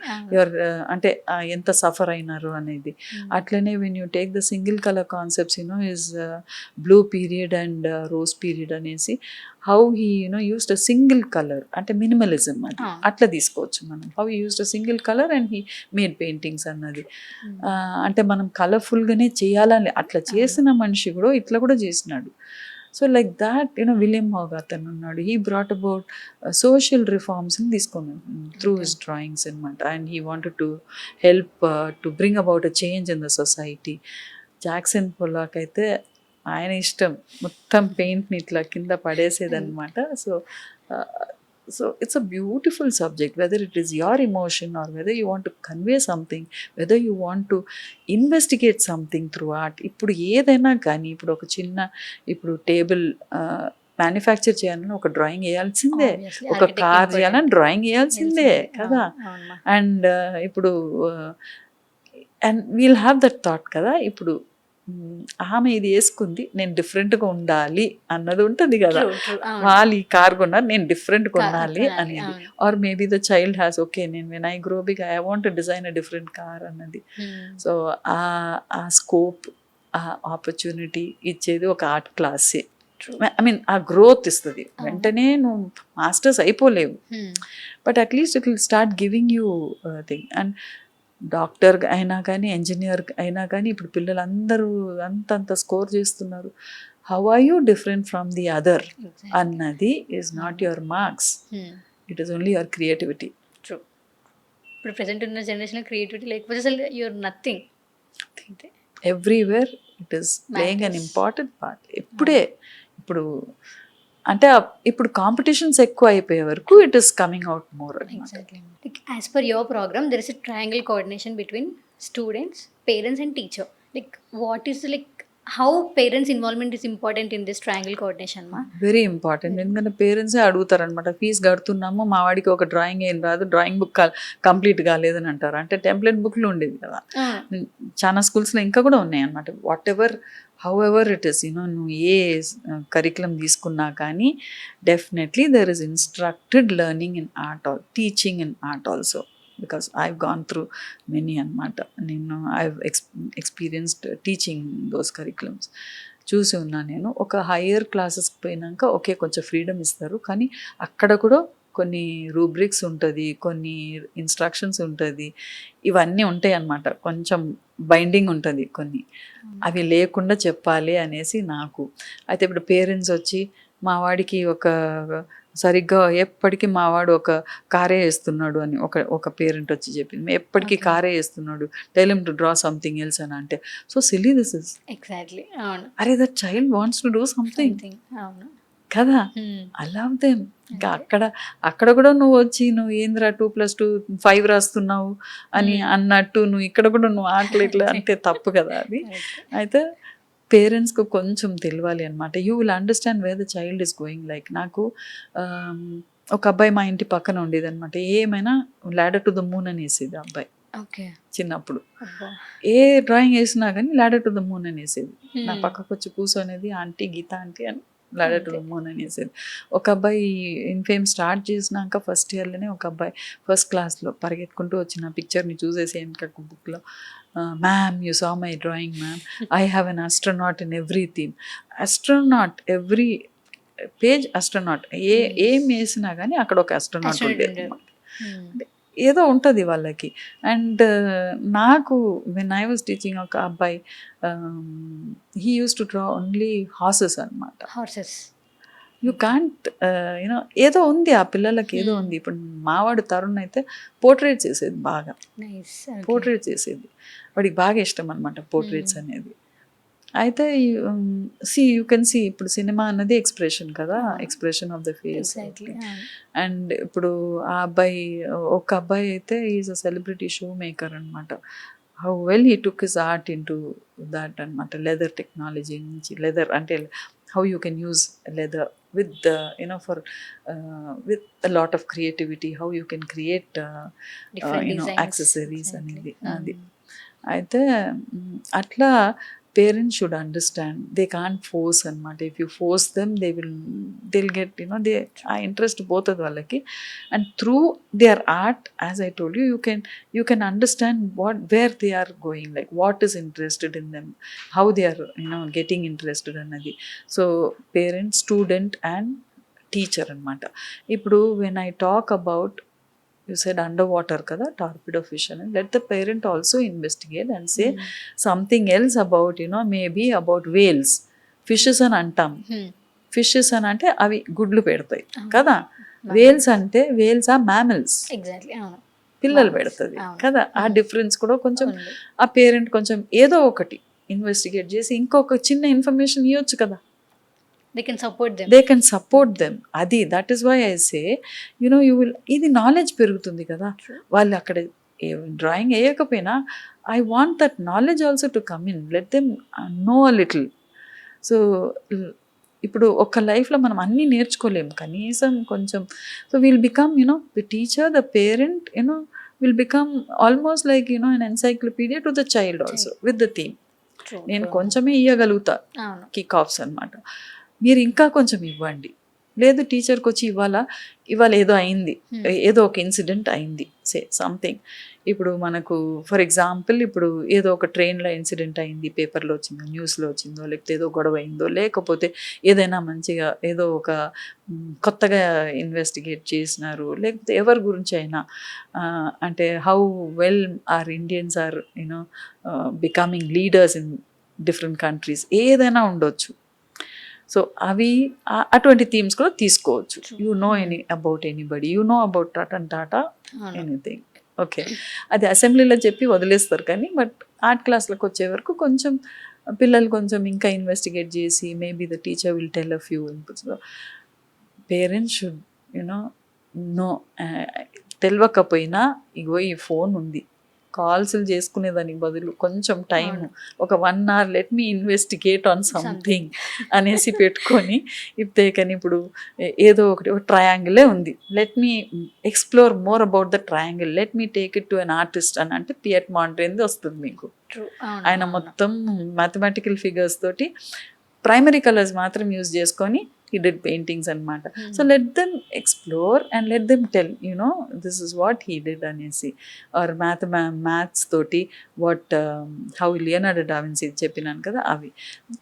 అంటే ఎంత సఫర్ అయినారు అనేది. అట్లనే when you take the single colour concepts is blue period and rose period అనేసి, how he used a single colour, అంటే మినిమలిజం అది అట్లా తీసుకోవచ్చు మనం. How he used a single colour and he made paintings అన్నది. అంటే మనం కలర్ఫుల్గానే చేయాలని అట్లా చేసిన మనిషి కూడా ఇట్లా కూడా చేసినాడు. సో లైక్ దాట్ విలియం హోగార్త్ ఉన్నాడు, హీ బ్రాట్ అబౌట్ సోషల్ రిఫార్మ్స్ని తీసుకున్నాడు త్రూ హిస్ డ్రాయింగ్స్ అనమాట. And he wanted to help to bring about a change in the society. Jackson Pollock అయితే ఆయన ఇష్టం మొత్తం పెయింట్ని ఇట్లా కింద పడేసేదన్నమాట. So it's a beautiful subject, whether it is your emotion or whether you want to convey something, whether you want to investigate something through art. ఇప్పుడు ఏదైనా కానీ ఇప్పుడు టేబుల్ మ్యానుఫ్యాక్చర్ చేయాలని ఒక డ్రాయింగ్ వేయాల్సిందే, ఒక కార్ చేయాలని డ్రాయింగ్ వేయాల్సిందే కదా. అండ్ ఇప్పుడు and we'll have that thought కదా. ఇప్పుడు ఆమె ఇది వేసుకుంది, నేను డిఫరెంట్గా ఉండాలి అన్నది ఉంటుంది కదా. వాళ్ళు ఈ కార్ కొన్నారు, నేను డిఫరెంట్గా ఉండాలి అనేది. Or maybe the child has, okay నేను when I grow big I want to design a different car అన్నది. సో ఆ స్కోప్, ఆ ఆపర్చునిటీ ఇచ్చేది ఒక ఆర్ట్ క్లాసే. ఐ మీన్ ఆ గ్రోత్ ఇస్తుంది. వెంటనే నువ్వు మాస్టర్స్ అయిపోలేవు, but at least it will start giving you thing. And doctor అయినా కానీ, ఇంజనీర్ అయినా కానీ ఇప్పుడు పిల్లలందరూ అంతంత స్కోర్ చేస్తున్నారు. How are you different from the other అన్నది is not your marks, it is only your creativity. True. ఇప్పుడు ప్రెజెంట్ ఉన్న జనరేషన్లో క్రియేటివిటీ లేకపోతే అసలు your nothing. Everywhere it is playing an important part. ఇప్పుడు అంటే ఇప్పుడు కాంపిటీషన్స్ ఎక్కువ అయిపోయే వరకు it is coming out more. As per your program there is a triangle coordination between students, parents and teacher. Like what is how parents involvement is important in this triangle coordination? Very important. ఎందుకంటే పేరెంట్సే అడుగుతారనమాట, ఫీజు కడుతున్నాము, మా వాడికి ఒక డ్రాయింగ్ ఏం రాదు, డ్రాయింగ్ బుక్ కంప్లీట్ కాలేదని అంటారు. అంటే టెంప్లెట్ బుక్లు ఉండేవి కదా, చాలా స్కూల్స్లో ఇంకా కూడా ఉన్నాయి అనమాట. What ever how ever it is, నువ్వు ఏ కరికులం తీసుకున్నా కానీ definitely there is instructed learning in art, teaching in art also. Because I've gone through many అనమాట. నేను I've experienced teaching those curriculums చూసి ఉన్నాను నేను. ఒక హయ్యర్ క్లాసెస్కి పోయినాక ఓకే కొంచెం ఫ్రీడమ్ ఇస్తారు, కానీ అక్కడ కూడా కొన్ని రూబ్రిక్స్ ఉంటుంది, కొన్ని ఇన్స్ట్రక్షన్స్ ఉంటుంది, ఇవన్నీ ఉంటాయి అన్నమాట. కొంచెం బైండింగ్ ఉంటుంది కొన్ని, అవి లేకుండా చెప్పాలి అనేసి నాకు. అయితే ఇప్పుడు పేరెంట్స్ వచ్చి మా వాడికి సరిగ్గా ఎప్పటికీ మా వాడు ఒక కారే వేస్తున్నాడు అని ఒక పేరెంట్ వచ్చి చెప్పింది, ఎప్పటికీ కారే వేస్తున్నాడు, tell him to draw something else అని అంటే, so silly this is. Exactly. అరే that child wants to do something కదా, అలా దెమ్. ఇంకా అక్కడ కూడా నువ్వు వచ్చి నువ్వు ఏంద్రా 2+2 5 రాస్తున్నావు అని అన్నట్టు నువ్వు ఇక్కడ కూడా నువ్వు ఆటలు ఇట్లా అంటే తప్పు కదా అది. అయితే పేరెంట్స్కి కొంచెం తెలియాలి అనమాట. You will understand where the child is going. Like నాకు ఒక అబ్బాయి మా ఇంటి పక్కన ఉండేది అనమాట. ఏమైనా ల్యాడర్ టు ద మూన్ అని వేసేది అబ్బాయి చిన్నప్పుడు. ఏ డ్రాయింగ్ వేసినా కానీ ల్యాడర్ టు ద మూన్ అని వేసేది. నా పక్కకు వచ్చి కూర్చొనేది ఆంటీ గీత ఆంటీ అని ల్యాడర్ టు ద మూన్ అని వేసేది. ఒక అబ్బాయి ఇన్ఫేమ్ స్టార్ట్ చేసినాక ఫస్ట్ ఇయర్లోనే ఒక అబ్బాయి ఫస్ట్ క్లాస్లో పరిగెత్తుకుంటూ వచ్చిన పిక్చర్ని చూసేసి వెనక బుక్లో, ma'am you saw my drawing ma'am, I have an astronaut in every theme. Astronaut every page astronaut, ఏం వేసినా కానీ అక్కడ ఒక ఆస్ట్రోనాట్ ఉండేది అనమాట. ఏదో ఉంటుంది వాళ్ళకి. అండ్ నాకు వెన్ ఐ వాజ్ టీచింగ్ ఒక అబ్బాయి he use to draw only horses అనమాట. యూ కాంట్ యూనో ఏదో ఉంది ఆ పిల్లలకి, ఏదో ఉంది. ఇప్పుడు మావాడు తరుణ్ అయితే పోర్ట్రేట్ చేసేది, బాగా పోర్ట్రేట్ చేసేది. వాడికి బాగా ఇష్టం అనమాట పోర్ట్రేట్స్ అనేది. అయితే యూ కెన్ సీ ఇప్పుడు సినిమా అన్నది ఎక్స్ప్రెషన్ కదా, expression of the face. And ఇప్పుడు ఆ అబ్బాయి, ఒక అబ్బాయి అయితే is a celebrity shoe maker అనమాట. How well he took his art in to that అనమాట. లెదర్ టెక్నాలజీ నుంచి, లెదర్ అంటే how you can use leather with for with a lot of creativity, how you can create accessories అనేది అది. అయితే అట్లా parents should understand, they can't force అనమాట. If you force them they'll get they ఆ ఇంట్రెస్ట్ పోతుంది వాళ్ళకి. And through their art, as I told you, you can understand where they are going, like what is interested in them, how they are getting interested అన్నది. So parent, student and teacher అనమాట. ఇప్పుడు when I talk about, you said underwater kada, torpedo fish, and let the parent also investigate and say something else about maybe about whales. Fishes అని అంటాం, ఫిషెస్ అని అంటే అవి గుడ్లు పెడతాయి కదా. వేల్స్ అంటే వేల్స్ ఆ మ్యామల్స్, పిల్లలు పెడుతుంది కదా. ఆ డిఫరెన్స్ కూడా కొంచెం ఆ పేరెంట్ కొంచెం ఏదో ఒకటి ఇన్వెస్టిగేట్ చేసి ఇంకొక చిన్న ఇన్ఫర్మేషన్ ఇవ్వచ్చు కదా. they can support them. అది that is why I say you will, ఇది నాలెడ్జ్ పెరుగుతుంది కదా. వాళ్ళు అక్కడ డ్రాయింగ్ వేయకపోయినా I want that knowledge also to come in, let them know a little. So ఇప్పుడు ఒక లైఫ్లో మనం అన్నీ నేర్చుకోలేము, కనీసం కొంచెం. So will become the teacher, the parent will become almost like an encyclopedia to the child also with the theme. నేను కొంచెమే ఇవ్వగలుగుతా కిక్ ఆఫ్స్ అనమాట, మీరు ఇంకా కొంచెం ఇవ్వండి. లేదు టీచర్కి వచ్చి ఇవాళ ఏదో అయింది, ఏదో ఒక ఇన్సిడెంట్ అయింది, సే సంథింగ్. ఇప్పుడు మనకు ఫర్ ఎగ్జాంపుల్ ఇప్పుడు ఏదో ఒక ట్రైన్లో ఇన్సిడెంట్ అయింది, పేపర్లో వచ్చిందో, న్యూస్లో వచ్చిందో, లేకపోతే ఏదో గొడవ అయిందో, లేకపోతే ఏదైనా మంచిగా ఏదో ఒక కొత్తగా ఇన్వెస్టిగేట్ చేసినారు, లేకపోతే ఎవరి గురించి అయినా, అంటే how well are Indians are becoming leaders in different countries, ఏదైనా ఉండొచ్చు. సో అవి అటువంటి థీమ్స్ కూడా తీసుకోవచ్చు. You know about anybody, you know about Ratan Tata, anything. Okay, అది అసెంబ్లీలో చెప్పి వదిలేస్తారు, కానీ బట్ ఆర్ట్ క్లాస్లకు వచ్చే వరకు కొంచెం పిల్లలు కొంచెం ఇంకా ఇన్వెస్టిగేట్ చేసి maybe the teacher will tell a few inputs. Parents should know, తెలియకపోయినా ఇగో ఈ ఫోన్ ఉంది, కాల్స్లు చేసుకునేదానికి బదులు కొంచెం టైం, ఒక 1 hour let me investigate on something అనేసి పెట్టుకొని, ఇప్పుడు ఏదో ఒక ట్రయాంగిలే ఉంది, let me explore more about the triangle, let me take it to an artist అని అంటే పియట్ మాంట్రేంది వస్తుంది మీకు. ఆయన మొత్తం మ్యాథమెటికల్ ఫిగర్స్ తోటి ప్రైమరీ కలర్స్ మాత్రం యూజ్ చేసుకొని he did paintings అనమాట. So let them explore and let them tell this is what he did అనేసి. ఆర్ మ్యాథ్స్ తోటి how లియోనార్డో డా విన్సీ చెప్పినాను కదా, అవి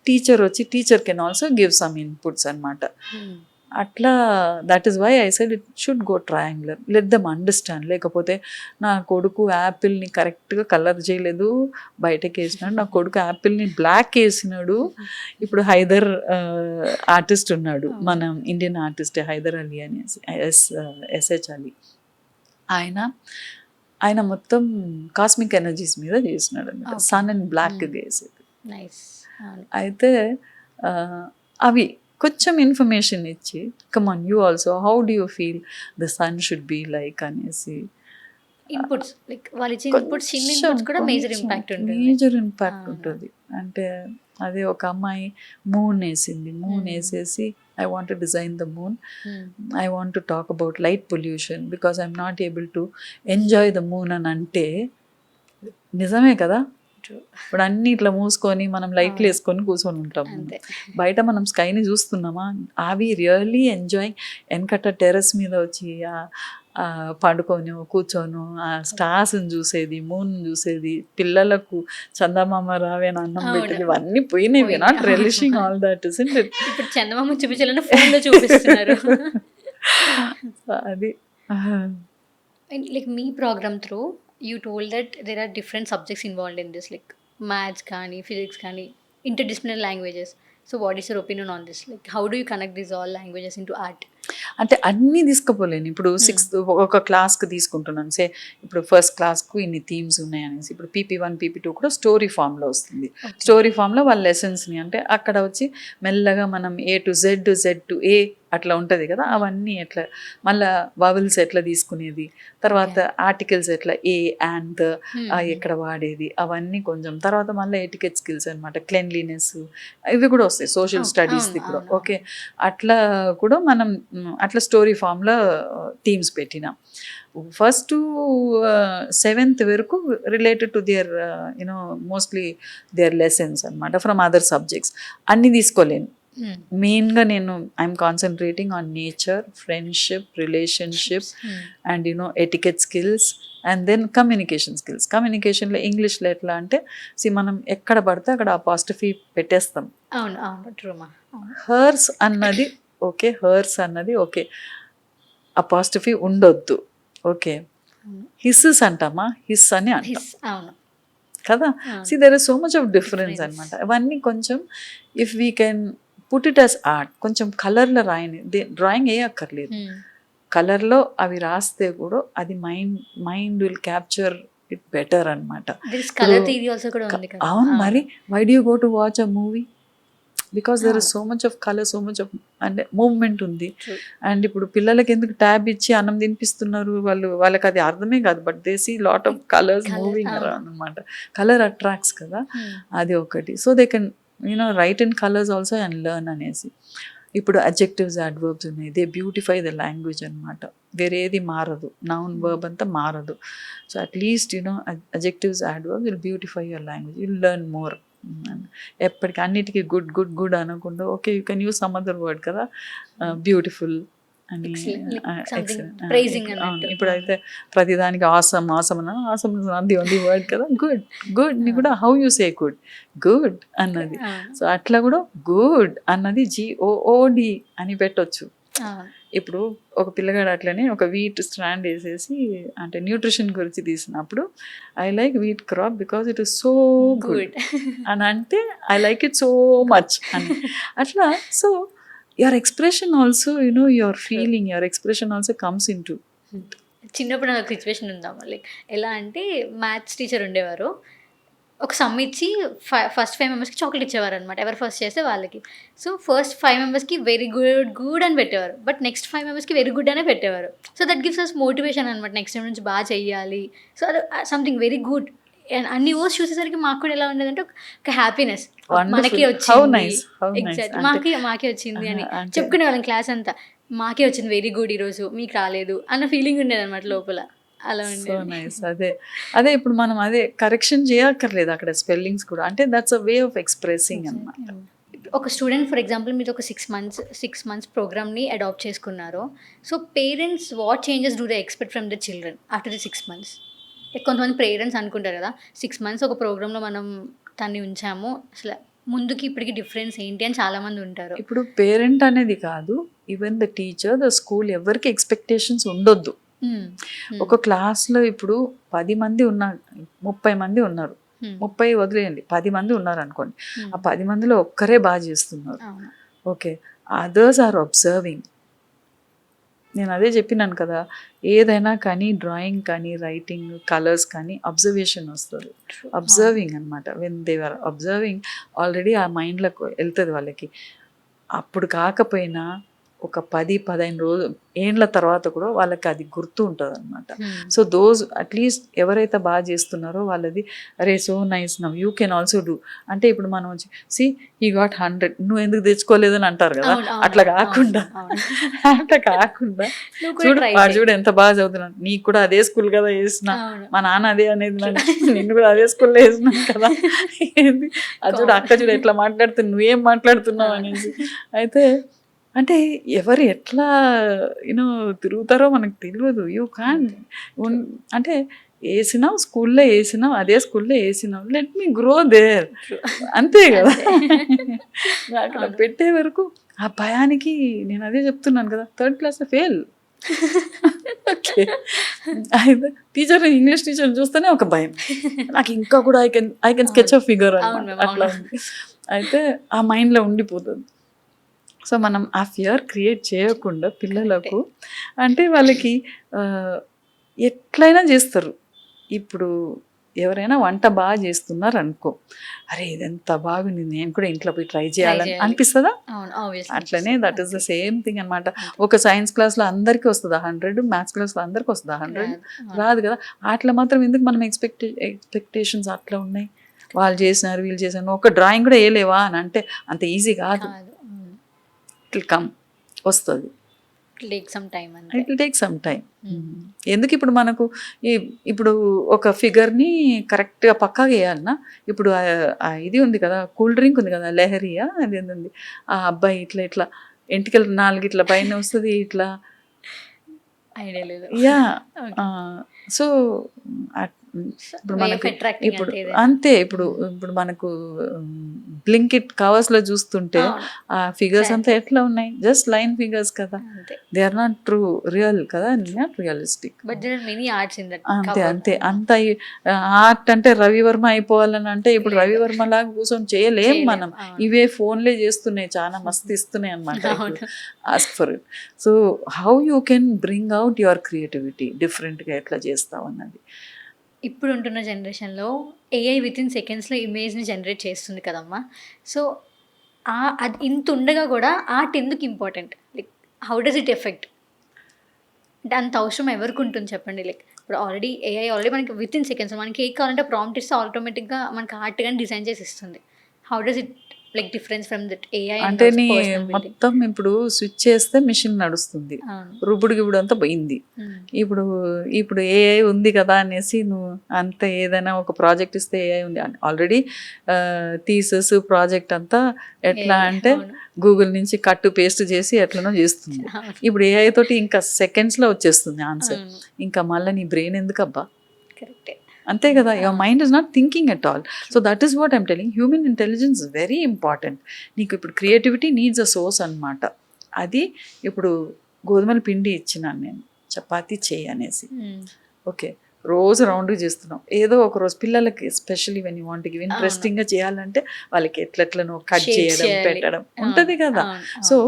teacher can also give some inputs అనమాట. అట్లా that is why I said it should go triangular, let them understand. లేకపోతే నా కొడుకు యాపిల్ని కరెక్ట్గా కలర్ చేయలేదు, బయటకి వేసినాడు, నా కొడుకు యాపిల్ని బ్లాక్ వేసినాడు. ఇప్పుడు హైదర్ ఆర్టిస్ట్ ఉన్నాడు, మన ఇండియన్ ఆర్టిస్ట్ హైదర్ అలీ అనేసి, ఎస్హెచ్ అలీ. ఆయన మొత్తం కాస్మిక్ ఎనర్జీస్ మీద చేసినాడు అనమాట, సన్ అండ్ బ్లాక్ వేసేది. అయితే అవి కొంచెం ఇన్ఫర్మేషన్ ఇచ్చి come on you also how do you feel the sun should be like అనేసి ఇన్పుట్స్ లైక్ వాళ్ళు ఇచ్చే ఇన్పుట్స్ చిన్న ఇన్పుట్స్ కూడా మేజర్ ఇంపాక్ట్ ఉంటుంది. మేజర్ ఇంపాక్ట్ ఉంటుంది. అంటే అదే ఒక అమ్మాయి మూన్ వేసింది, మూన్ వేసేసి I want to design the moon, I want to talk about light pollution because I'm not able to enjoy the moon అని అంటే నిజమే కదా. ఇప్పుడు అన్ని ఇట్లా మూసుకొని మనం లైట్లు వేసుకొని కూర్చొని ఉంటాం. అంతే. బయట మనం స్కైని చూస్తున్నామా, అవి రియల్లీ ఎంజాయ్. వెనకట టెర్రస్ మీద వచ్చి పండుకొని కూర్చోను ఆ స్టార్స్ని చూసేది, మూన్ చూసేది, పిల్లలకు చందమామ రావేన అన్నం పెట్టేది, ఇవన్నీ పోయినాయి. Not relishing all that isn't it. ఇప్పుడు చందమామ చూపించాలని ఫోన్లో చూపిస్తున్నారు. అది like me program through you told that there are different subjects involved in this, like maths కానీ ఫిజిక్స్ కానీ interdisciplinary languages. So what is your opinion on this? Like how do you connect these all languages into art? అంటే అన్నీ తీసుకుపోలేను. ఇప్పుడు 6th ఒక క్లాస్కి తీసుకుంటున్నాను. సే ఇప్పుడు ఫస్ట్ క్లాస్కు ఇన్ని థీమ్స్ ఉన్నాయనేసి ఇప్పుడు PP1 PP2 కూడా స్టోరీ ఫామ్లో వస్తుంది. స్టోరీ ఫామ్లో వాళ్ళ లెసన్స్ని అంటే అక్కడ వచ్చి మెల్లగా మనం A to Z to A అట్లా ఉంటుంది కదా, అవన్నీ ఎట్లా మళ్ళీ వవల్స్ ఎట్లా తీసుకునేది, తర్వాత ఆర్టికల్స్ ఎట్లా ఏ అండ్ ఎక్కడ వాడేది, అవన్నీ కొంచెం తర్వాత మళ్ళీ ఎటికెట్ స్కిల్స్ అనమాట, క్లెన్లీనెస్, ఇవి కూడా వస్తాయి సోషల్ స్టడీస్ది కూడా. ఓకే, అట్లా కూడా మనం అట్లా స్టోరీ ఫామ్లో థీమ్స్ పెట్టినాం. ఫస్ట్ టు 7th వరకు related to their you know mostly their lessons అనమాట ఫ్రమ్ అదర్ సబ్జెక్ట్స్. అన్నీ తీసుకోలేను. మెయిన్గా నేను I'm concentrating on nature, friendship, relationship and etiquette skills and then communication skills. కమ్యూనికేషన్లో ఇంగ్లీష్లో ఎట్లా అంటే మనం ఎక్కడ పడితే అక్కడ అపాస్ట్రఫీ పెట్టేస్తాం. హర్స్ అన్నది ఓకే, హర్స్ అన్నది ఓకే, అపాస్ట్రఫీ ఉండొద్దు. ఓకే, హిస్సెస్ అంటామా, హిస్ అని అంటాం కదా. There is so much of difference అనమాట. అవన్నీ కొంచెం if we can put it as art, కొంచెం కలర్లో రాయని డ్రాయింగ్ వేయక్కర్లేదు, కలర్లో అవి రాస్తే కూడా అది mind will capture it better అనమాట. అవును, మరి why do you go to watch a movie? Because there is so much of colour, so much of అంటే మూవ్మెంట్ ఉంది. అండ్ ఇప్పుడు పిల్లలకి ఎందుకు ట్యాబ్ ఇచ్చి అన్నం తినిపిస్తున్నారు, వాళ్ళకి అది అర్థమే కాదు, but they see lot of colours moving around అనమాట. కలర్ అట్రాక్ట్స్ కదా, అది ఒకటి. So they can write in colours also and learn అనేసి. ఇప్పుడు అడ్జెక్టివ్స్, అడ్వర్బ్స్ ఉన్నాయి, దే బ్యూటిఫై ద లాంగ్వేజ్ అనమాట. వేరేది మారదు, నౌన్ వర్బ్ అంతా మారదు. So at least adjectives, adverbs will beautify your language, will learn more. ఎప్పటికీ అన్నిటికీ గుడ్ గుడ్ గుడ్ అనకుండా okay you can use some other word కదా, బ్యూటిఫుల్ అని. ఇప్పుడైతే ప్రతిదానికి awesome awesome the only word కదా. గుడ్ గుడ్ ని కూడా how you say good, good అన్నది. సో అట్లా కూడా గుడ్ అన్నది GOOD అని పెట్టొచ్చు. ఇప్పుడు ఒక పిల్లగాడు అట్లనే ఒక వీట్ స్ట్రాండ్ వేసేసి అంటే న్యూట్రిషన్ గురించి తీసినప్పుడు I like wheat crop because it is so good అని అంటే I like it so much అని అట్లా. So your expression also your feeling, your expression also comes in to. చిన్నప్పుడు నాకు సిచ్యువేషన్ ఉందామా, లైక్ ఎలా అంటే మ్యాథ్స్ టీచర్ ఉండేవారు, ఒక సమ్ ఇచ్చి ఫస్ట్ 5 మెంబర్స్కి చాక్లెట్ ఇచ్చేవారు అనమాట, ఎవరు ఫస్ట్ చేస్తే వాళ్ళకి. సో ఫస్ట్ 5 మెంబర్స్కి వెరీ గుడ్ అని పెట్టేవారు, బట్ నెక్స్ట్ 5 మెంబర్స్కి వెరీ గుడ్ అనే పెట్టేవారు. So that gives us motivation అనమాట, నెక్స్ట్ టైం నుంచి బాగా చెయ్యాలి. సో అది సంథింగ్ వెరీ గుడ్. అన్ని ఓస్ చూసేసరికి మాకు కూడా ఎలా ఉండేదంటే ఒక హ్యాపీనెస్, మనకే వచ్చింది, ఎగ్జాక్ట్ మాకే వచ్చింది అని చెప్పుకునే వాళ్ళం క్లాస్ అంతా, మాకే వచ్చింది వెరీ గుడ్ ఈరోజు, మీకు రాలేదు అన్న ఫీలింగ్ ఉండేది అనమాట లోపల. అలా సో నైస్. అదే ఇప్పుడు మనం అదే కరెక్షన్ చేయక్కర్లేదు అక్కడ స్పెల్లింగ్స్ కూడా, అంటే that's a way of expressing అన్నమాట. ఒక స్టూడెంట్ ఫర్ ఎగ్జాంపుల్ మీరు ఒక 6 months ప్రోగ్రామ్ని అడాప్ట్ చేసుకున్నారు. So parents what changes do they expect from the children after the 6 months? కొంతమంది పేరెంట్స్ అనుకుంటారు కదా 6 months ఒక ప్రోగ్రాంలో మనం తన్ని ఉంచాము, అసలు ముందుకి ఇప్పటికి డిఫరెన్స్ ఏంటి అని చాలామంది ఉంటారు. ఇప్పుడు పేరెంట్ అనేది కాదు, even the teacher, the school, ఎవరికి ఎక్స్పెక్టేషన్స్ ఉండొద్దు. ఒక క్లాస్లో ఇప్పుడు 10 మంది ఉన్నారు, 30 మంది ఉన్నారు, 30 వదిలేయండి, 10 మంది ఉన్నారు అనుకోండి, ఆ 10 మందిలో ఒక్కరే బాగా చేస్తున్నారు. Okay, others are observing. నేను అదే చెప్పినాను కదా, ఏదైనా కానీ డ్రాయింగ్ కానీ రైటింగ్ కలర్స్ కానీ అబ్జర్వేషన్ వస్తుంది, అబ్జర్వింగ్ అనమాట. When they are observing already ఆ మైండ్లోకి వెళ్తుంది వాళ్ళకి. అప్పుడు కాకపోయినా ఒక 10-15 రోజులు ఏండ్ల తర్వాత కూడా వాళ్ళకి అది గుర్తు ఉంటుంది అనమాట. సో దోస్ అట్లీస్ట్ ఎవరైతే బాగా చేస్తున్నారో వాళ్ళది అరే so nice now you can also do. అంటే ఇప్పుడు మనం వచ్చి సి ఈ గాట్ 100 నువ్వు ఎందుకు తెచ్చుకోలేదని అంటారు కదా, అట్లా కాకుండా అట్లా కాకుండా చూడు వాడు చూడు ఎంత బాగా చదువుతున్నాడు, నీకు కూడా అదే స్కూల్ కదా వేసిన, మా నాన్న అదే అనేది నిన్ను కూడా అదే స్కూల్లో వేసినాను కదా, ఏంది అది చూడు అక్క చూడు ఎట్లా మాట్లాడుతున్నా నువ్వేం మాట్లాడుతున్నావు అనేసి. అయితే అంటే ఎవరు ఎట్లా యూనో తిరుగుతారో మనకు తెలియదు. యూ క్యాన్ అంటే వేసినావు స్కూల్లో వేసినావు అదే స్కూల్లో వేసినావు లెట్ మీ గ్రో దేర్ అంతే కదా. అక్కడ పెట్టే వరకు ఆ భయానికి నేను అదే చెప్తున్నాను కదా, 3rd క్లాస్లో ఫెయిల్. ఓకే అయితే టీచర్ ఇంగ్లీష్ టీచర్ చూస్తేనే ఒక భయం నాకు, ఇంకా కూడా I can sketch a figure అట్లా ఉంది. అయితే ఆ మైండ్లో ఉండిపోతుంది. సో మనం ఆ ఫియర్ క్రియేట్ చేయకుండా పిల్లలకు అంటే వాళ్ళకి ఎట్లయినా చేస్తారు. ఇప్పుడు ఎవరైనా వంట బాగా చేస్తున్నారు అనుకో, అరే ఇదెంత బాగుంది నేను కూడా ఇంట్లో పోయి ట్రై చేయాలని అనిపిస్తుందా? అట్లనే that is the same thing అనమాట. ఒక సైన్స్ క్లాస్లో అందరికీ వస్తుందా 100, మ్యాథ్స్ క్లాస్లో అందరికీ వస్తుందా 100? రాదు కదా. అట్లా మాత్రం ఎందుకు మనం ఎక్స్పెక్టేషన్స్ అట్లా ఉన్నాయి, వాళ్ళు చేసినారు వీళ్ళు చేసినారు, ఒక డ్రాయింగ్ కూడా వేయలేవా అని అంటే అంత ఈజీ కాదు. ఇట్ కమ్ వస్తుంది, it will take some time. ఎందుకు ఇప్పుడు మనకు ఇప్పుడు ఒక ఫిగర్ని కరెక్ట్గా పక్కా వేయాలన్నా, ఇప్పుడు ఇది ఉంది కదా కూల్ డ్రింక్ ఉంది కదా లెహరియా అది ఉంది, ఆ అబ్బాయి ఇట్లా ఇట్లా ఎంటికలు 4 ఇట్లా పైన వస్తుంది ఇట్లా ఐడియా లేదు. యా సో ఇప్పుడు మనకు ఇప్పుడు అంతే ఇప్పుడు మనకు బ్లింకిట్ కవర్స్లో చూస్తుంటే ఆ ఫిగర్స్ అంతా ఎట్లా ఉన్నాయి, జస్ట్ లైన్ ఫిగర్స్ కదా, they are not true real కదా, నాట్ రియలిస్టిక్. అంతే అంత ఆర్ట్ అంటే రవివర్మ అయిపోవాలని అంటే ఇప్పుడు రవివర్మ లాగా కూర్చొని చేయలేం మనం. ఇవే ఫోన్లే చేస్తున్నాయి, చాలా మస్తు ఇస్తున్నాయి అనమాట. Ask for it. So how you can bring out your creativity డిఫరెంట్గా ఎట్లా చేస్తావు అన్నది. ఇప్పుడు ఉంటున్న జనరేషన్లో ఏఐ వితిన్ సెకండ్స్లో ఇమేజ్ని జనరేట్ చేస్తుంది కదమ్మా. సో అది ఇంత ఉండగా కూడా ఆర్ట్ ఎందుకు important, like how does it effect అంటే అంత అవసరం ఎవరికి ఉంటుంది చెప్పండి. లైక్ ఇప్పుడు ఏఐ ఆల్రెడీ మనకి వితిన్ సెకండ్స్ మనకి ఏ కావాలంటే ప్రాంప్ట్ ఇస్తే ఆటోమేటిక్గా మనకి ఆర్ట్ కానీ డిజైన్ చేసి ఇస్తుంది. How does it like difference from that AI అంటే నీ మొత్తం ఇప్పుడు స్విచ్ చేస్తే మిషన్ నడుస్తుంది, రుబ్బుడు గిబ్బుడు అంతా పోయింది. ఇప్పుడు ఏఐ ఉంది కదా అనేసి నువ్వు అంత ఏదైనా ఒక ప్రాజెక్ట్ ఇస్తే ఏఐ ఉంది ఆల్రెడీ థీసిస్ ప్రాజెక్ట్ అంతా ఎట్లా అంటే గూగుల్ నుంచి కట్టు పేస్ట్ చేసి ఎట్లనో చేస్తుంది. ఇప్పుడు ఏఐ తోటి ఇంకా సెకండ్స్లో వచ్చేస్తుంది ఆన్సర్. ఇంకా మళ్ళీ నీ బ్రెయిన్ ఎందుకు అబ్బా, కరెక్టే అంతే కదా, your mind is not thinking at all. So that is what I'm telling, human intelligence very important. నీకు ఇప్పుడు క్రియేటివిటీ నీడ్స్ అ సోర్స్ అనమాట. అది ఇప్పుడు గోధుమల పిండి ఇచ్చినాను నేను, చపాతీ చేయి అనేసి, ఓకే రోజు రౌండ్గా చేస్తున్నాం. ఏదో ఒక రోజు పిల్లలకి especially when you want give ఇంట్రెస్టింగ్గా చేయాలంటే వాళ్ళకి ఎట్లెట్లనో కట్ చేయడం పెట్టడం ఉంటుంది కదా. సో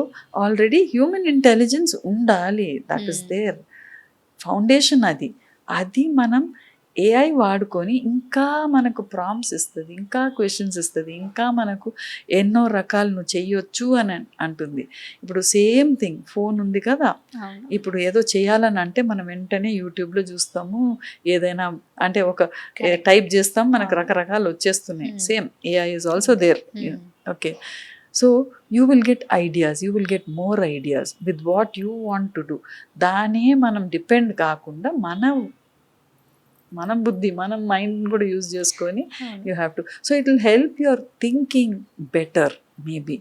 ఆల్రెడీ హ్యూమన్ ఇంటెలిజెన్స్ ఉండాలి, దట్ ఈస్ దేర్ ఫౌండేషన్. అది మనం ఏఐ వాడుకొని ఇంకా మనకు ప్రాంప్ట్స్ ఇస్తుంది, ఇంకా క్వశ్చన్స్ ఇస్తుంది, ఇంకా మనకు ఎన్నో రకాలు నువ్వు చెయ్యొచ్చు అని అంటుంది. ఇప్పుడు సేమ్ థింగ్ ఫోన్ ఉంది కదా, ఇప్పుడు ఏదో చేయాలని అంటే మనం వెంటనే యూట్యూబ్లో చూస్తాము, ఏదైనా అంటే ఒక టైప్ చేస్తాం మనకు రకరకాలు వచ్చేస్తున్నాయి. Same AI is also there. Okay so you will get ideas, you will get more ideas with what you want to do. దానే మనం డిపెండ్ కాకుండా మనం బుద్ధి మనం మైండ్ కూడా యూజ్ చేసుకొని you have to. So it will help your thinking better maybe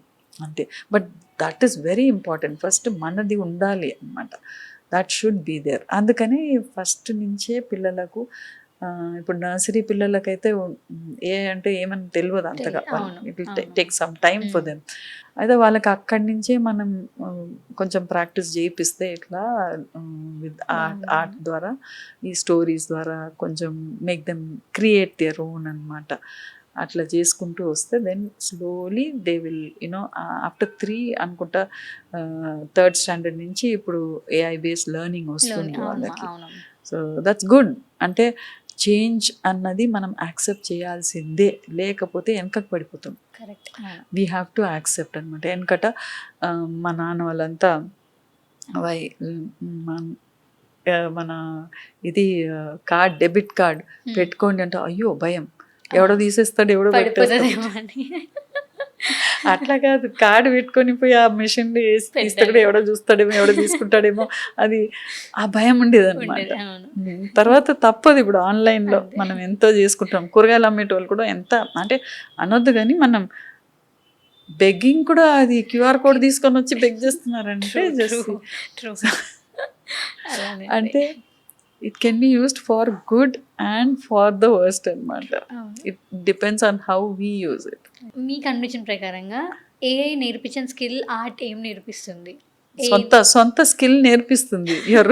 అంతే. But that is very important. First మనది ఉండాలి అన్నమాట, దట్ షుడ్ బీ దేర్. అందుకని ఫస్ట్ నుంచే పిల్లలకు ఇప్పుడు నర్సరీ పిల్లలకైతే ఏ అంటే ఏమని తెలియదు అంతగా, it will take some time for them. అయితే వాళ్ళకి అక్కడి నుంచే మనం కొంచెం ప్రాక్టీస్ చేయిస్తే ఇట్లా విత్ ఆర్ట్ ద్వారా, ఈ స్టోరీస్ ద్వారా కొంచెం make them create their own అనమాట. అట్లా చేసుకుంటూ వస్తే then slowly they will you know after 3 అనుకుంటా 3rd స్టాండర్డ్ నుంచి ఇప్పుడు ఏఐ బేస్డ్ లెర్నింగ్ వస్తుంది వాళ్ళకి. So that's good. అంటే చేంజ్ అన్నది మనం యాక్సెప్ట్ చేయాల్సిందే, లేకపోతే వెనకకు పడిపోతాం. Correct. We have to accept అనమాట. వెనకట మా నాన్న వాళ్ళంతా వై మన ఇది కార్డ్, డెబిట్ కార్డ్ పెట్టుకోండి అంటే అయ్యో భయం, ఎవడో తీసేస్తాడు, ఎవడో పెట్టేస్తాడు. పడిపోతుందేమో అని. అట్లా కాదు, కార్డు పెట్టుకొని పోయి ఆ మిషన్ వేసి తీస్తాడు, ఎవడో చూస్తాడేమో, ఎవడో తీసుకుంటాడేమో, అది ఆ భయం ఉండేది అనమాట. తర్వాత తప్పదు, ఇప్పుడు ఆన్లైన్లో మనం ఎంతో చేసుకుంటాం. కూరగాయలు అమ్మేటోళ్ళు కూడా ఎంత అంటే అనొద్దు కానీ మనం బెగ్గింగ్ కూడా అది QR కోడ్ తీసుకొని వచ్చి బెగ్ చేస్తున్నారంటే అంటే it can be used for good and for the worst అనమాట. It depends on how we use it. మీకు అనిపించిన ప్రకారంగా AI నేర్పించిన స్కిల్ ఆర్ట్ ఏం నేర్పిస్తుంది? సొంత స్కిల్ నేర్పిస్తుంది, యువర్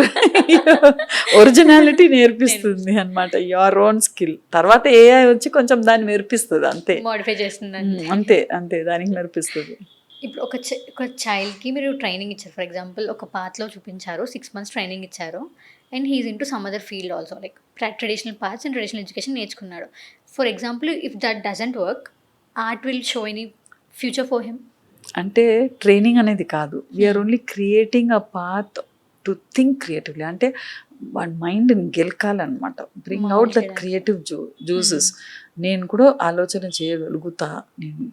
ఒరిజినాలిటీ నేర్పిస్తుంది అనమాట, యువర్ ఓన్ స్కిల్. తర్వాత AI వచ్చి కొంచెం దాన్ని నేర్పిస్తుంది, అంతే, మోడిఫై చేస్తుంది అంతే దానికి నేర్పిస్తుంది. ఇప్పుడు ఒక చైల్డ్కి మీరు ట్రైనింగ్ ఇచ్చారు, ఫర్ ఎగ్జాంపుల్ ఒక పాత్లో చూపించారు, 6 months ట్రైనింగ్ ఇచ్చారు, and he is into some other field also, like traditional parts and traditional education నేర్చుకున్నాడు. For example if that doesn't work, art will show any future for him. అంటే ట్రైనింగ్ అనేది కాదు, we are only creating a path to think creatively. అంటే వాడి మైండ్ని గెలకాలన్నమాట, bring out that creative juices. నేను కూడా ఆలోచన చేయగలుగుతా, నేను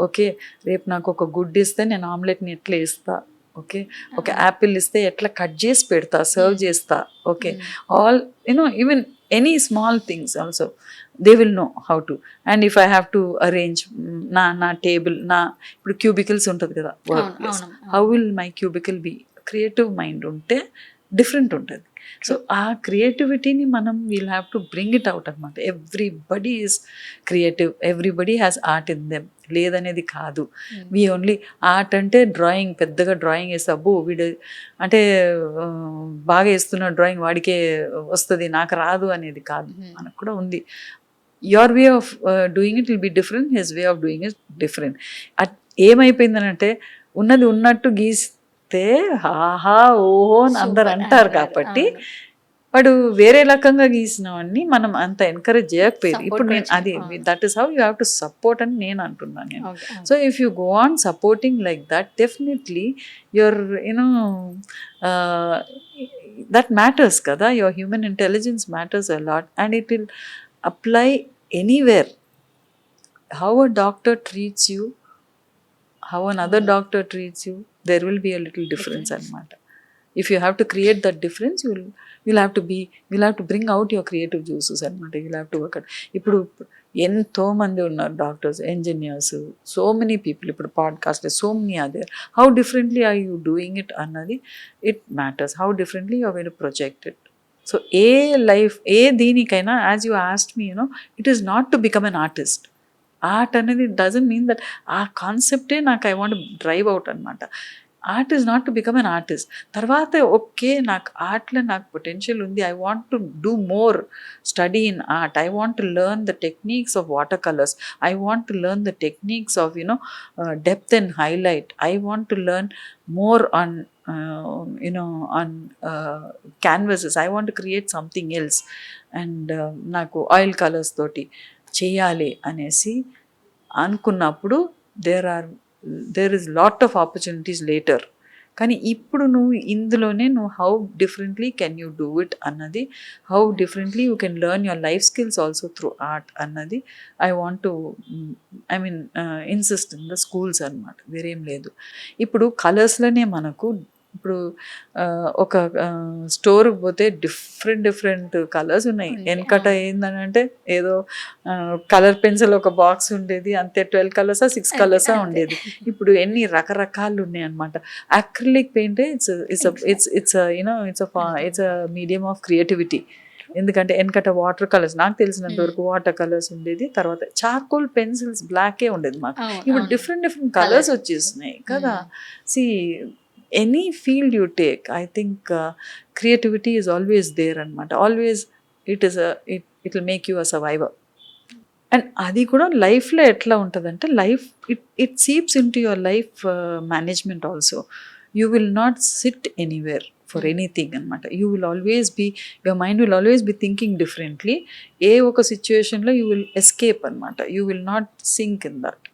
ఓకే రేపు నాకు ఒక గుడ్ ఇస్తే నేను ఆమ్లెట్ని ఎట్లా వేస్తా, ఓకే ఒక యాపిల్ ఇస్తే ఎట్లా కట్ చేసి పెడతా, సర్వ్ చేస్తా, okay all even any small things also they will know how to. And if I have to arrange నా టేబుల్, నా ఇప్పుడు క్యూబికల్స్ ఉంటుంది కదా work place, how will my cubicle be? Creative mind ఉంటే డిఫరెంట్ ఉంటుంది. సో ఆ క్రియేటివిటీని మనం we'll have to bring it out అనమాట. Everybody is creative, everybody has art in them, లేదనేది కాదు. వీ ఓన్లీ ఆర్ట్ అంటే డ్రాయింగ్, పెద్దగా డ్రాయింగ్ వేస్తే అబ్బో వీడు అంటే బాగా వేస్తున్న డ్రాయింగ్ వాడికే వస్తుంది, నాకు రాదు అనేది కాదు, మనకు కూడా ఉంది. Your way of doing it will be different, his way of doing it different. ఏమైపోయిందనంటే ఉన్నది ఉన్నట్టు గీస్తే హాహా ఓహో అని అందరు అంటారు, కాబట్టి వాడు వేరే రకంగా గీసినవన్నీ మనం అంత ఎంకరేజ్ చేయకపోయేది. ఇప్పుడు నేను అది that is how you have to support అని నేను అంటున్నాను నేను. So if you go on supporting like that, definitely your that matters కదా, your human intelligence matters a lot and it will apply anywhere. How a doctor treats you, how another doctor treats you, there will be a little difference anamata. If you have to create that difference, you'll have to bring out your creative juices anamata. You'll have to work out. Ippudu ఎంతో మంది ఉన్నారు doctors, engineers, so many people. ఇప్పుడు podcast so many are there. How differently are you doing it అన్నది it matters. How differently you are going to project it. So ఏ దీనికైనా, as you asked me, it is not to become an artist. Art అనేది డజంట్ మీన్ దట్ ఆ కాన్సెప్టే నాకు ఐ వాంట్ డ్రైవ్ అవుట్ అనమాట. Art is not to become an artist. తర్వాత ఓకే నాకు ఆర్ట్లో నాకు పొటెన్షియల్ ఉంది, I want to do more study in art, I want to learn the techniques of water colours, I want to learn the techniques of depth and highlight, I want to learn more on on canvases, I want to create something else, and నాకు ఆయిల్ కలర్స్ తోటి చేయాలి అనేసి అనుకున్నప్పుడు there is lot of opportunities later. కానీ ఇప్పుడు నువ్వు ఇందులోనే how differently can you do it అన్నది, how differently you can learn your life skills also through art అన్నది I want to insist in the schools అనమాట. వేరేం లేదు. ఇప్పుడు కలర్స్లోనే మనకు ఇప్పుడు ఒక స్టోర్కి పోతే డిఫరెంట్ కలర్స్ ఉన్నాయి. వెనకట ఏందనంటే ఏదో కలర్ పెన్సిల్ ఒక బాక్స్ ఉండేది, అంతే 12 కలర్సా 6 కలర్సా ఉండేది. ఇప్పుడు ఎన్ని రకరకాలు ఉన్నాయి అనమాట. Acrylic paint it's medium of creativity. ఎందుకంటే వెనకట వాటర్ కలర్స్, నాకు తెలిసినంత వరకు వాటర్ కలర్స్ ఉండేది, తర్వాత చార్కోల్ పెన్సిల్స్ బ్లాకే ఉండేది మాకు. ఇప్పుడు డిఫరెంట్ కలర్స్ వచ్చేస్తున్నాయి కదా. See any field you take, I think creativity is always there anamata. Always it will make you a survivor. And adi kuda life lo etla untadante, life it seeps into your life management also. you will not sit anywhere for anything అనమాట. You will always be, your mind will always be thinking differently. ఏ ఒక సిచ్యువేషన్లో యూ విల్ ఎస్కేప్ అనమాట, you will not sink in that.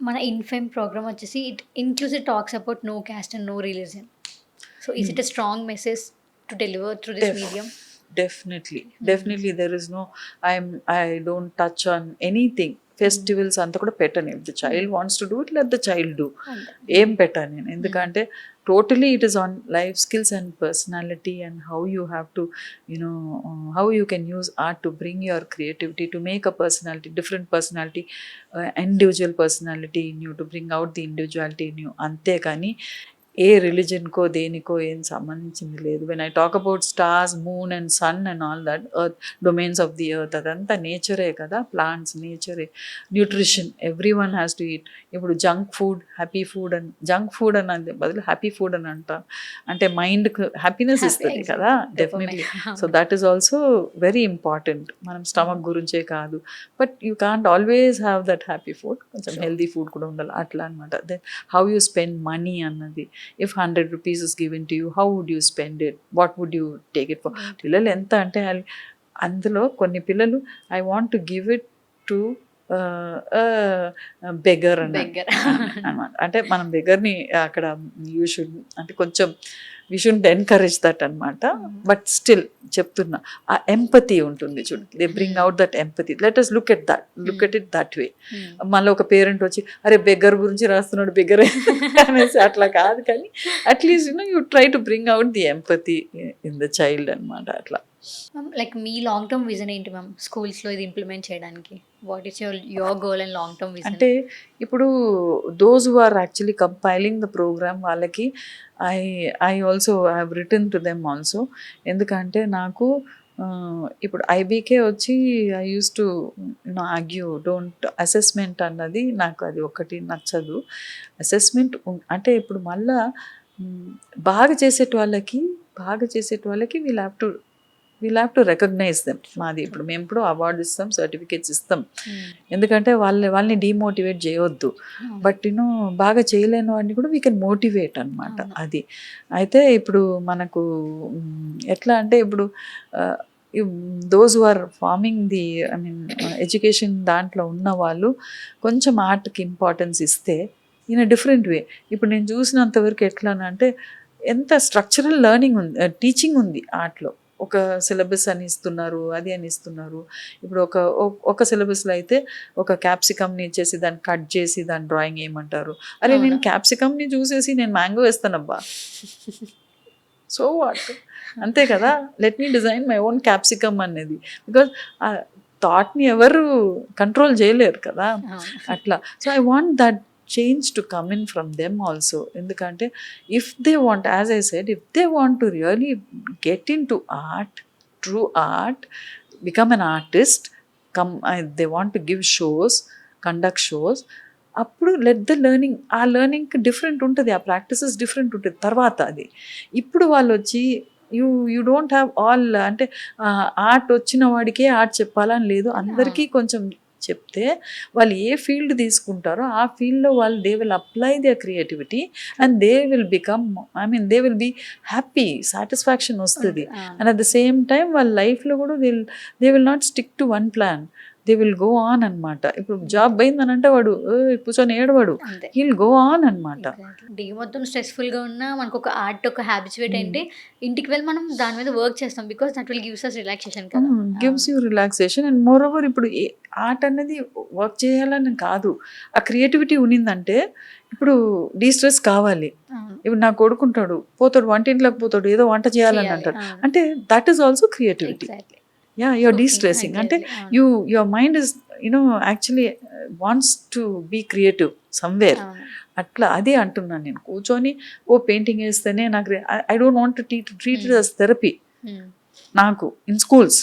మన ఇన్ఫేమ్ ప్రోగ్రామ్ వచ్చేసి it inclusive talks about no caste and no religion. So is it a strong message to deliver through this medium? Definitely there is no, I don't touch on anything. Festivals అంతా కూడా పెట్టను. If the child wants to do it, let the child do. ఏం పెట్టాను నేను, ఎందుకంటే totally it is on life skills and personality and how you have to how you can use art to bring your creativity, to make a personality, different personality, individual personality in you, to bring out the individuality in you. అంతే కానీ ఏ రిలీజన్కో దేనికో ఏం సంబంధించింది లేదు. When I talk about stars, moon and sun and all that, earth, domains of the earth, అదంతా నేచరే కదా, ప్లాంట్స్ నేచరే, nutrition, every one has to eat. ఇప్పుడు జంక్ ఫుడ్, హ్యాపీ ఫుడ్ అని, జంక్ ఫుడ్ అని బదులు హ్యాపీ ఫుడ్ అని అంటాం, అంటే మైండ్కి హ్యాపీనెస్ ఇస్తుంది కదా, definitely. So that is also very important. మనం స్టమక్ గురించే కాదు, but you can't always have that happy food, కొంచెం హెల్దీ ఫుడ్ కూడా ఉండాలి అట్లా అనమాట. Then how you spend money అన్నది, if 100 rupees is given to you, how would you spend it, what would you take it for? పిల్లలు ఎంత అంటే అందులో కొన్ని పిల్లలు I want to give it to beggar అన్నమాట. అంటే మనం బెగర్ని అక్కడ యూ షుడ్, అంటే కొంచెం వీ షుడ్ ఎన్కరేజ్ దట్ అనమాట. బట్ స్టిల్ చెప్తున్నా, ఆ ఎంపతి ఉంటుంది చూడు, they bring out that empathy. Let us look at it that way. మళ్ళీ ఒక పేరెంట్ వచ్చి అరే బెగ్గర్ గురించి రాస్తున్నాడు బెగ్గర్ అనేసి అట్లా కాదు, కానీ at least you try to bring out the empathy in the child అనమాట. అట్లా like me long term vision ఏంటి మ్యామ్ స్కూల్స్లో ఇది ఇంప్లిమెంట్ చేయడానికి? What is your goal and long term vision? అంటే ఇప్పుడు those who are actually compiling the program, వాళ్ళకి I also have written to them also. ఎందుకంటే నాకు ఇప్పుడు ఐబీకే వచ్చి I use to argue, don't assessment అన్నది నాకు అది ఒకటి నచ్చదు. అసెస్మెంట్ అంటే ఇప్పుడు మళ్ళా బాగా చేసేట వాళ్ళకి we'll have to recognise them. మాది ఇప్పుడు మేము ఇప్పుడు అవార్డు ఇస్తాం, సర్టిఫికేట్స్ ఇస్తాం, ఎందుకంటే వాళ్ళని డిమోటివేట్ చేయవద్దు. బట్ బాగా చేయలేని వాడిని కూడా వీ కెన్ మోటివేట్ అనమాట. అది అయితే ఇప్పుడు మనకు ఎట్లా అంటే ఇప్పుడు those who are forming the education దాంట్లో ఉన్న వాళ్ళు కొంచెం ఆర్ట్కి ఇంపార్టెన్స్ ఇస్తే ఇన్ అ డిఫరెంట్ వే. ఇప్పుడు నేను చూసినంతవరకు ఎట్లా అంటే ఎంత స్ట్రక్చరల్ లెర్నింగ్ ఉంది, టీచింగ్ ఉంది ఆర్ట్లో. ఒక సిలబస్ అని ఇస్తున్నారు, అది అని ఇస్తున్నారు. ఇప్పుడు ఒక సిలబస్లో అయితే ఒక క్యాప్సికమ్ని ఇచ్చేసి దాన్ని కట్ చేసి దాని డ్రాయింగ్ ఏమంటారు, అరే నేను క్యాప్సికమ్ని చూసేసి నేను మ్యాంగో వేస్తానబ్బా, సో వాట్, అంతే కదా, let me design my own capsicum అనేది. బికాజ్ ఆ థాట్ని ఎవరు కంట్రోల్ చేయలేరు కదా అట్లా. So I want that change to come in from them also. ఎందుకంటే if they want, as I said, if they want to really get into art, true art, become an artist, they want to give shows, conduct shows, అప్పుడు లెట్ ద లెర్నింగ్, ఆ లెర్నింగ్కి డిఫరెంట్ ఉంటుంది, ఆ ప్రాక్టీసెస్ డిఫరెంట్ ఉంటుంది. తర్వాత అది ఇప్పుడు వాళ్ళు వచ్చి యూ డోంట్ హ్యావ్ ఆల్, అంటే ఆర్ట్ వచ్చిన వాడికే ఆర్ట్ చెప్పాలని లేదు, అందరికీ కొంచెం చెప్తే వాళ్ళు ఏ ఫీల్డ్ తీసుకుంటారో ఆ ఫీల్డ్లో వాళ్ళు they will apply their creativity and they will become, they will be happy, satisfaction వస్తుంది. And at the same time వాళ్ళ లైఫ్లో కూడా they will not stick to one plan, they will go on అనమాట. ఇప్పుడు జాబ్ అయిందని అంటే వాడు కూర్చొని ఏడవాడు, హీల్ గో ఆన్ అనమాట. డే మొత్తం స్ట్రెస్ఫుల్గా ఉన్నా మనకు ఒక ఆర్ట్ ఒక హ్యాబిచువేట్ అంటే ఇంటికి వెళ్ళి మనం దాని మీద వర్క్ చేస్తాం, because that will gives us relaxation కదా, gives you relaxation. And moreover ఇప్పుడు ఆర్ట్ అనేది వర్క్ చేయాలని కాదు, ఆ క్రియేటివిటీ ఉన్నిందంటే ఇప్పుడు డీస్ట్రెస్ కావాలి. ఇప్పుడు నా కొడుకుంటాడు, పోతాడు వంటింట్లోకి పోతాడు, ఏదో వంట చేయాలని అంటాడు, అంటే that is also creativity. You're de-stressing. Ante your mind is actually wants to be creative somewhere. అట్లా అదే అంటున్నాను నేను. కూర్చొని పెయింటింగ్ వేస్తేనే నాకు, I don't want to treat it as therapy నాకు ఇన్ స్కూల్స్.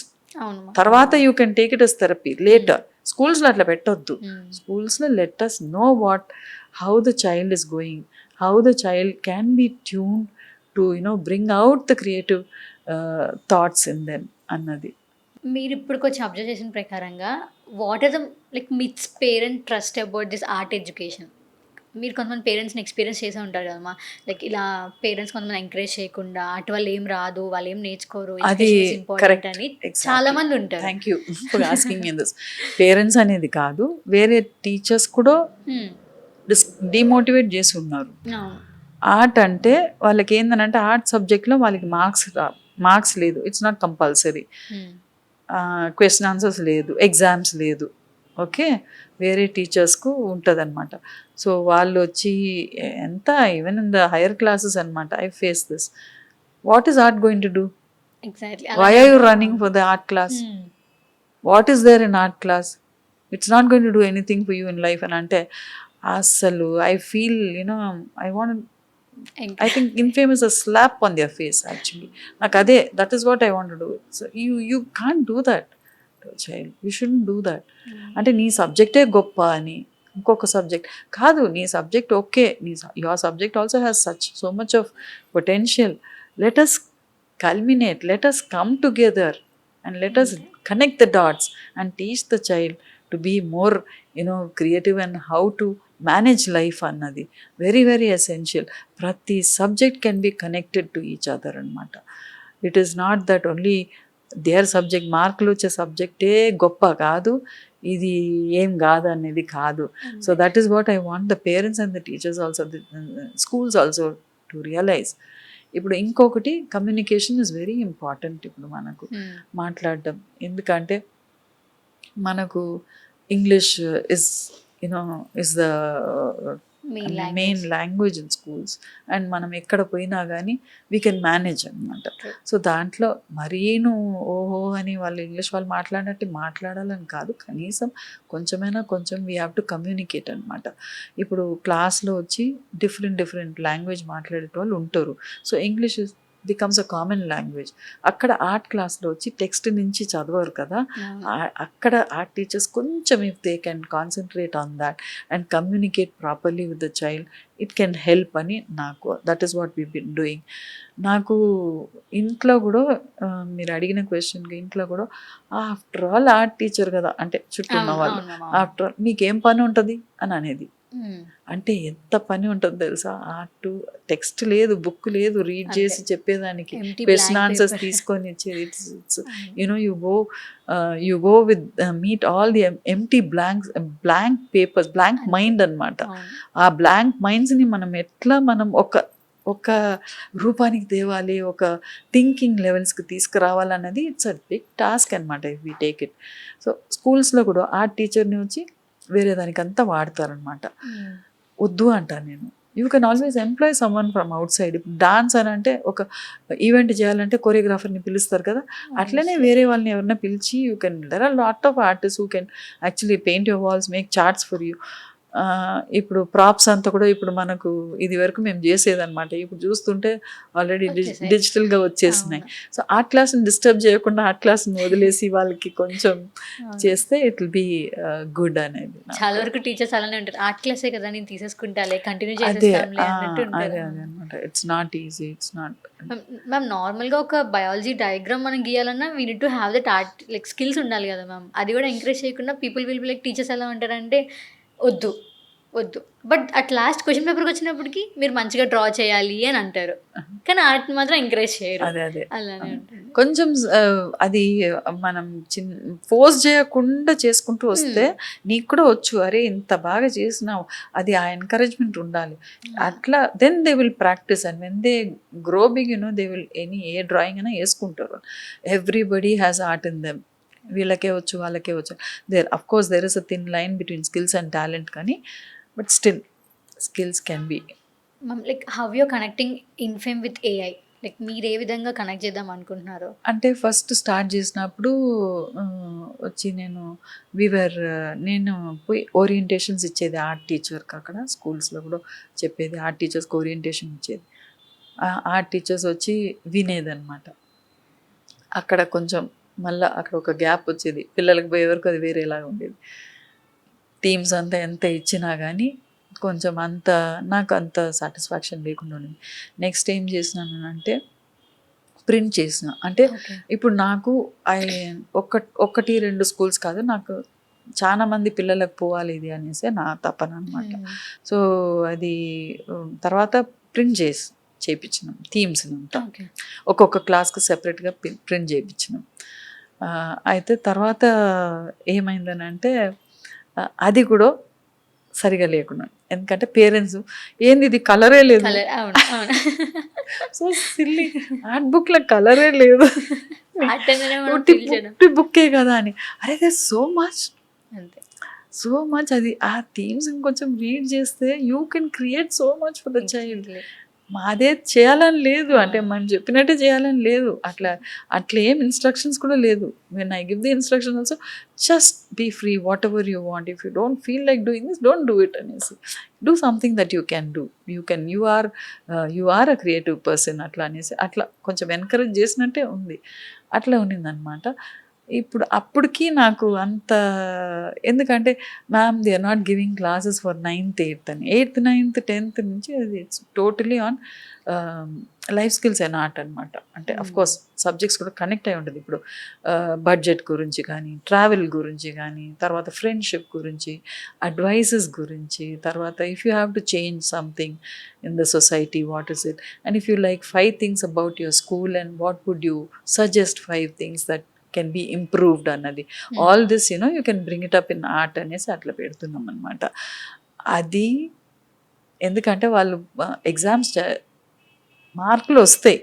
తర్వాత you can take it as therapy later. స్కూల్స్లో అట్లా పెట్టొద్దు. స్కూల్స్లో let us know how the child is going, how the child can be tune to bring out the creative thoughts in them అన్నది. మీరు ఇప్పుడు కొంచెం అబ్జర్వ్ చేసిన ప్రకారంగా what are the myths parent trust about this art education? మీరు కొంతమంది పేరెంట్స్ని ఎక్స్పీరియన్స్ చేసే ఉంటారు కదమ్మా, లైక్ ఇలా పేరెంట్స్ కొంతమంది ఎంకరేజ్ చేయకుండా అటు వాళ్ళు ఏం రాదు, వాళ్ళు ఏం నేర్చుకోరు, అది ఎడ్యుకేషన్ ఇస్ ఇంపార్టెంట్ కరెక్ట్. అని ఎగ్జాక్ట్లీ. చాలా మంది ఉంటారు. Thank you for asking me this. Parents అనేది కాదు, వేరే టీచర్స్ కూడా Hmm. డిమోటివేట్ చేసి ఉన్నారు. అవును. ఆర్ట్ అంటే వాళ్ళకి ఏంటంటే ఆర్ట్ సబ్జెక్ట్లో వాళ్ళకి మార్క్స్ లేదు, it's not compulsory. Hmm. Question answers లేదు, ఎగ్జామ్స్ లేదు. ఓకే, వేరే టీచర్స్కు ఉంటుంది అనమాట. సో వాళ్ళు వచ్చి ఎంత even in the higher classes అనమాట, I face this. What is art going to do? Exactly. Why are you running for the art class? What is there in art class? It's not going to do anything for you in life అని అంటే అసలు I feel you know I want, I think infamous a slap on their face actually. Like ade, that is what I want to do. So you can't do that to a child. You shouldn't do that. అంటే నీ సబ్జెక్టే గొప్ప అని ఇంకొక సబ్జెక్ట్ కాదు, నీ subject okay, your subject also has so much of potential. Let us culminate, let us come together and let us connect the dots and teach the child to be more creative and how to manage life అన్నది వెరీ వెరీ ఎసెన్షియల్. ప్రతి subject can be connected to each other అనమాట. It is not that only their subject, మార్కులు వచ్చే సబ్జెక్టే గొప్ప కాదు, ఇది ఏం కాదు అనేది కాదు. So that is what I want the parents and the teachers also, schools also to realise. ఇప్పుడు ఇంకొకటి కమ్యూనికేషన్ ఇస్ వెరీ ఇంపార్టెంట్. ఇప్పుడు మనకు మాట్లాడడం, ఎందుకంటే మనకు English is is the main language in schools. And మనం ఎక్కడ పోయినా కానీ వీ కెన్ మేనేజ్ అనమాట. సో దాంట్లో మరీను ఓహో అని వాళ్ళు ఇంగ్లీష్ వాళ్ళు మాట్లాడినట్టు మాట్లాడాలని కాదు, కనీసం కొంచెం వీ హ్యావ్ టు కమ్యూనికేట్ అనమాట. ఇప్పుడు క్లాస్లో వచ్చి డిఫరెంట్ లాంగ్వేజ్ మాట్లాడే వాళ్ళు ఉంటారు. So English becomes a common language. అక్కడ ఆర్ట్ క్లాస్లో వచ్చి టెక్స్ట్ నుంచి చదవరు కదా, అక్కడ ఆర్ట్ టీచర్స్ కొంచెం if they can concentrate on that and communicate properly with the child, it can help అని నాకు, that is what we been doing. నాకు ఇంట్లో కూడా మీరు అడిగిన క్వశ్చన్కి ఇంట్లో కూడా ఆఫ్టర్ ఆల్ ఆర్ట్ టీచర్ కదా అంటే చుట్టూ ఉన్న వాళ్ళు ఆఫ్టర్ ఆల్ మీకేం పని ఉంటుంది అని అనేది. అంటే ఎంత పని ఉంటుంది తెలుసా, ఆర్ట్ టెక్స్ట్ లేదు, బుక్ లేదు, రీడ్ చేసి చెప్పేదానికి, క్వశ్చన్ ఆన్సర్స్ తీసుకొని ఇచ్చేది. It's you go with meet all the empty blank papers, blank mind అనమాట. ఆ బ్లాంక్ మైండ్స్ని మనం ఒక రూపానికి తేవాలి, ఒక థింకింగ్ లెవెల్స్కి తీసుకురావాలన్నది ఇట్స్ అ బిగ్ టాస్క్ అనమాట if we take it. So స్కూల్స్లో కూడా ఆర్ట్ టీచర్ని వచ్చి వేరే దానికంతా వాడతారనమాట. వద్దు అంటాను నేను. You can always employ someone from outside. ఇప్పుడు డాన్స్ అని అంటే ఒక ఈవెంట్ చేయాలంటే కొరియోగ్రాఫర్ని పిలుస్తారు కదా, అట్లనే వేరే వాళ్ళని ఎవరైనా పిలిచి there are lot of artist who can actually paint your walls, make charts for you. ఇప్పుడు ప్రాప్స్ అంతా కూడా ఇప్పుడు మనకు ఇది వరకు మేము చేసేదన్నమాట, ఇప్పుడు చూస్తుంటే ఆల్రెడీ డిజిటల్గా వచ్చేసినాయి. సో ఆర్ట్ క్లాస్ని డిస్టర్బ్ చేయకుండా ఆర్ట్ క్లాస్ని వదిలేసి వాళ్ళకి కొంచెం చేస్తే ఇట్ విల్ బి గుడ్ అనేది. చాలా వరకు టీచర్స్ అలానే ఉంటారు, ఆర్ట్ క్లాసే కదా నేను తీసేసుకుంటాలే, కంటిన్యూ అదే చేసేస్తాంలే అన్నట్టు ఉంటారు. అనమాట. It's not easy, it's not. Ma'am నార్మల్గా ఒక బయాలజీ డయాగ్రామ్ మనం గీయాలన్నా we need to have that art like skills ఉండాలి కదా మ్యామ్. అది కూడా ఎంకరేజ్ చేయకుండా people will be like teachers ఎలా ఉంటారంటే వద్దు బట్ అట్ లాస్ట్ క్వశ్చన్ పేపర్కి వచ్చినప్పటికి మీరు మంచిగా డ్రా చేయాలి అని అంటారు, కానీ ఆర్ట్ మాత్రం ఎంకరేజ్ చేయరు. అదే అలానే ఉంటుంది. కొంచెం అది మనం ఫోర్స్ చేయకుండా చేసుకుంటూ వస్తే నీకు కూడా వచ్చు, అరే ఇంత బాగా చేసినావు, అది ఆ ఎంకరేజ్మెంట్ ఉండాలి. అట్లా then they will practice and when they grow big they will ఏ డ్రాయింగ్ అయినా వేసుకుంటారు. Everybody has art in them. వీళ్ళకే వచ్చు వాళ్ళకే వచ్చు. Of course there is a thin line between skills and talent, కానీ but still skills can be. Ma'am like how you're connecting ఇన్ఫేమ్ విత్ ఏఐ, లైక్ మీరు ఏ విధంగా కనెక్ట్ చేద్దాం అనుకుంటున్నారు? అంటే ఫస్ట్ స్టార్ట్ చేసినప్పుడు వచ్చి నేను పోయి ఓరియంటేషన్స్ ఇచ్చేది ఆర్ట్ టీచర్కి. అక్కడ స్కూల్స్లో కూడా చెప్పేది, ఆర్ట్ టీచర్స్కి ఓరియంటేషన్ ఇచ్చేది. ఆర్ట్ టీచర్స్ వచ్చి వినేదన్నమాట. అక్కడ కొంచెం మళ్ళీ అక్కడ ఒక గ్యాప్ వచ్చేది, పిల్లలకు పోయే వరకు అది వేరేలాగా ఉండేది. టీమ్స్ అంతా ఎంత ఇచ్చినా కానీ కొంచెం నాకు అంత సాటిస్ఫాక్షన్ లేకుండా ఉండింది. నెక్స్ట్ ఏం చేసినాను అంటే ప్రింట్ చేసిన. అంటే ఇప్పుడు నాకు 1-2 స్కూల్స్ కాదు, నాకు చాలా మంది పిల్లలకు పోవాలి ఇది అనేసి నా తపన అనమాట. సో అది తర్వాత ప్రింట్ చేయించినాం థీమ్స్ అంతా, ఓకే. ఒక్కొక్క క్లాస్కి సెపరేట్గా ప్రింట్ చేయించినాం. అయితే తర్వాత ఏమైందని అంటే అది కూడా సరిగా లేకుండా, ఎందుకంటే పేరెంట్స్ ఏంది ఇది కలరే లేదు, కలర్ అవును అవును. సో సిల్లీ ఆర్ట్ బుక్లో కలరే లేదు, ఆర్ట్ అంటేనే మనం ఉట్టి feel చేయడం. ఉట్టి బుక్కే కదా అని. అరే దే సో మచ్ అంతే. సో మచ్, అది ఆ థీమ్స్ ఇంకొంచెం రీడ్ చేస్తే you can create so much for the child. మాదే చేయాలని లేదు, అంటే మనం చెప్పినట్టే చేయాలని లేదు, అట్లా ఏం ఇన్స్ట్రక్షన్స్ కూడా లేదు. When I give the instruction also just be free, whatever you want, if you don't feel like doing this don't do it అనేసి, do something that you can do, you are a creative person అట్లా అనేసి అట్లా కొంచెం ఎంకరేజ్ చేసినట్టే ఉంది. అట్లా ఉన్నిందనమాట. ఇప్పుడు అప్పటికి నాకు అంత, ఎందుకంటే ma'am they are not giving classes for 9th 8th అని, 8th 9th 10th నుంచి అది it's totally on life skills and art అనమాట. అంటే అఫ్ కోర్స్ సబ్జెక్ట్స్ కూడా కనెక్ట్ అయి ఉంటుంది. ఇప్పుడు బడ్జెట్ గురించి కానీ, ట్రావెల్ గురించి కానీ, తర్వాత ఫ్రెండ్షిప్ గురించి, అడ్వైసెస్ గురించి, తర్వాత if you have to change something in the society, what is it, and if you like 5 things about your school and what would you suggest 5 things that can be improved అన్నది, all this you can bring it up in art అనేసి అట్లా పెడుతున్నాం అనమాట. అది ఎందుకంటే వాళ్ళు ఎగ్జామ్స్ మార్కులు వస్తాయి,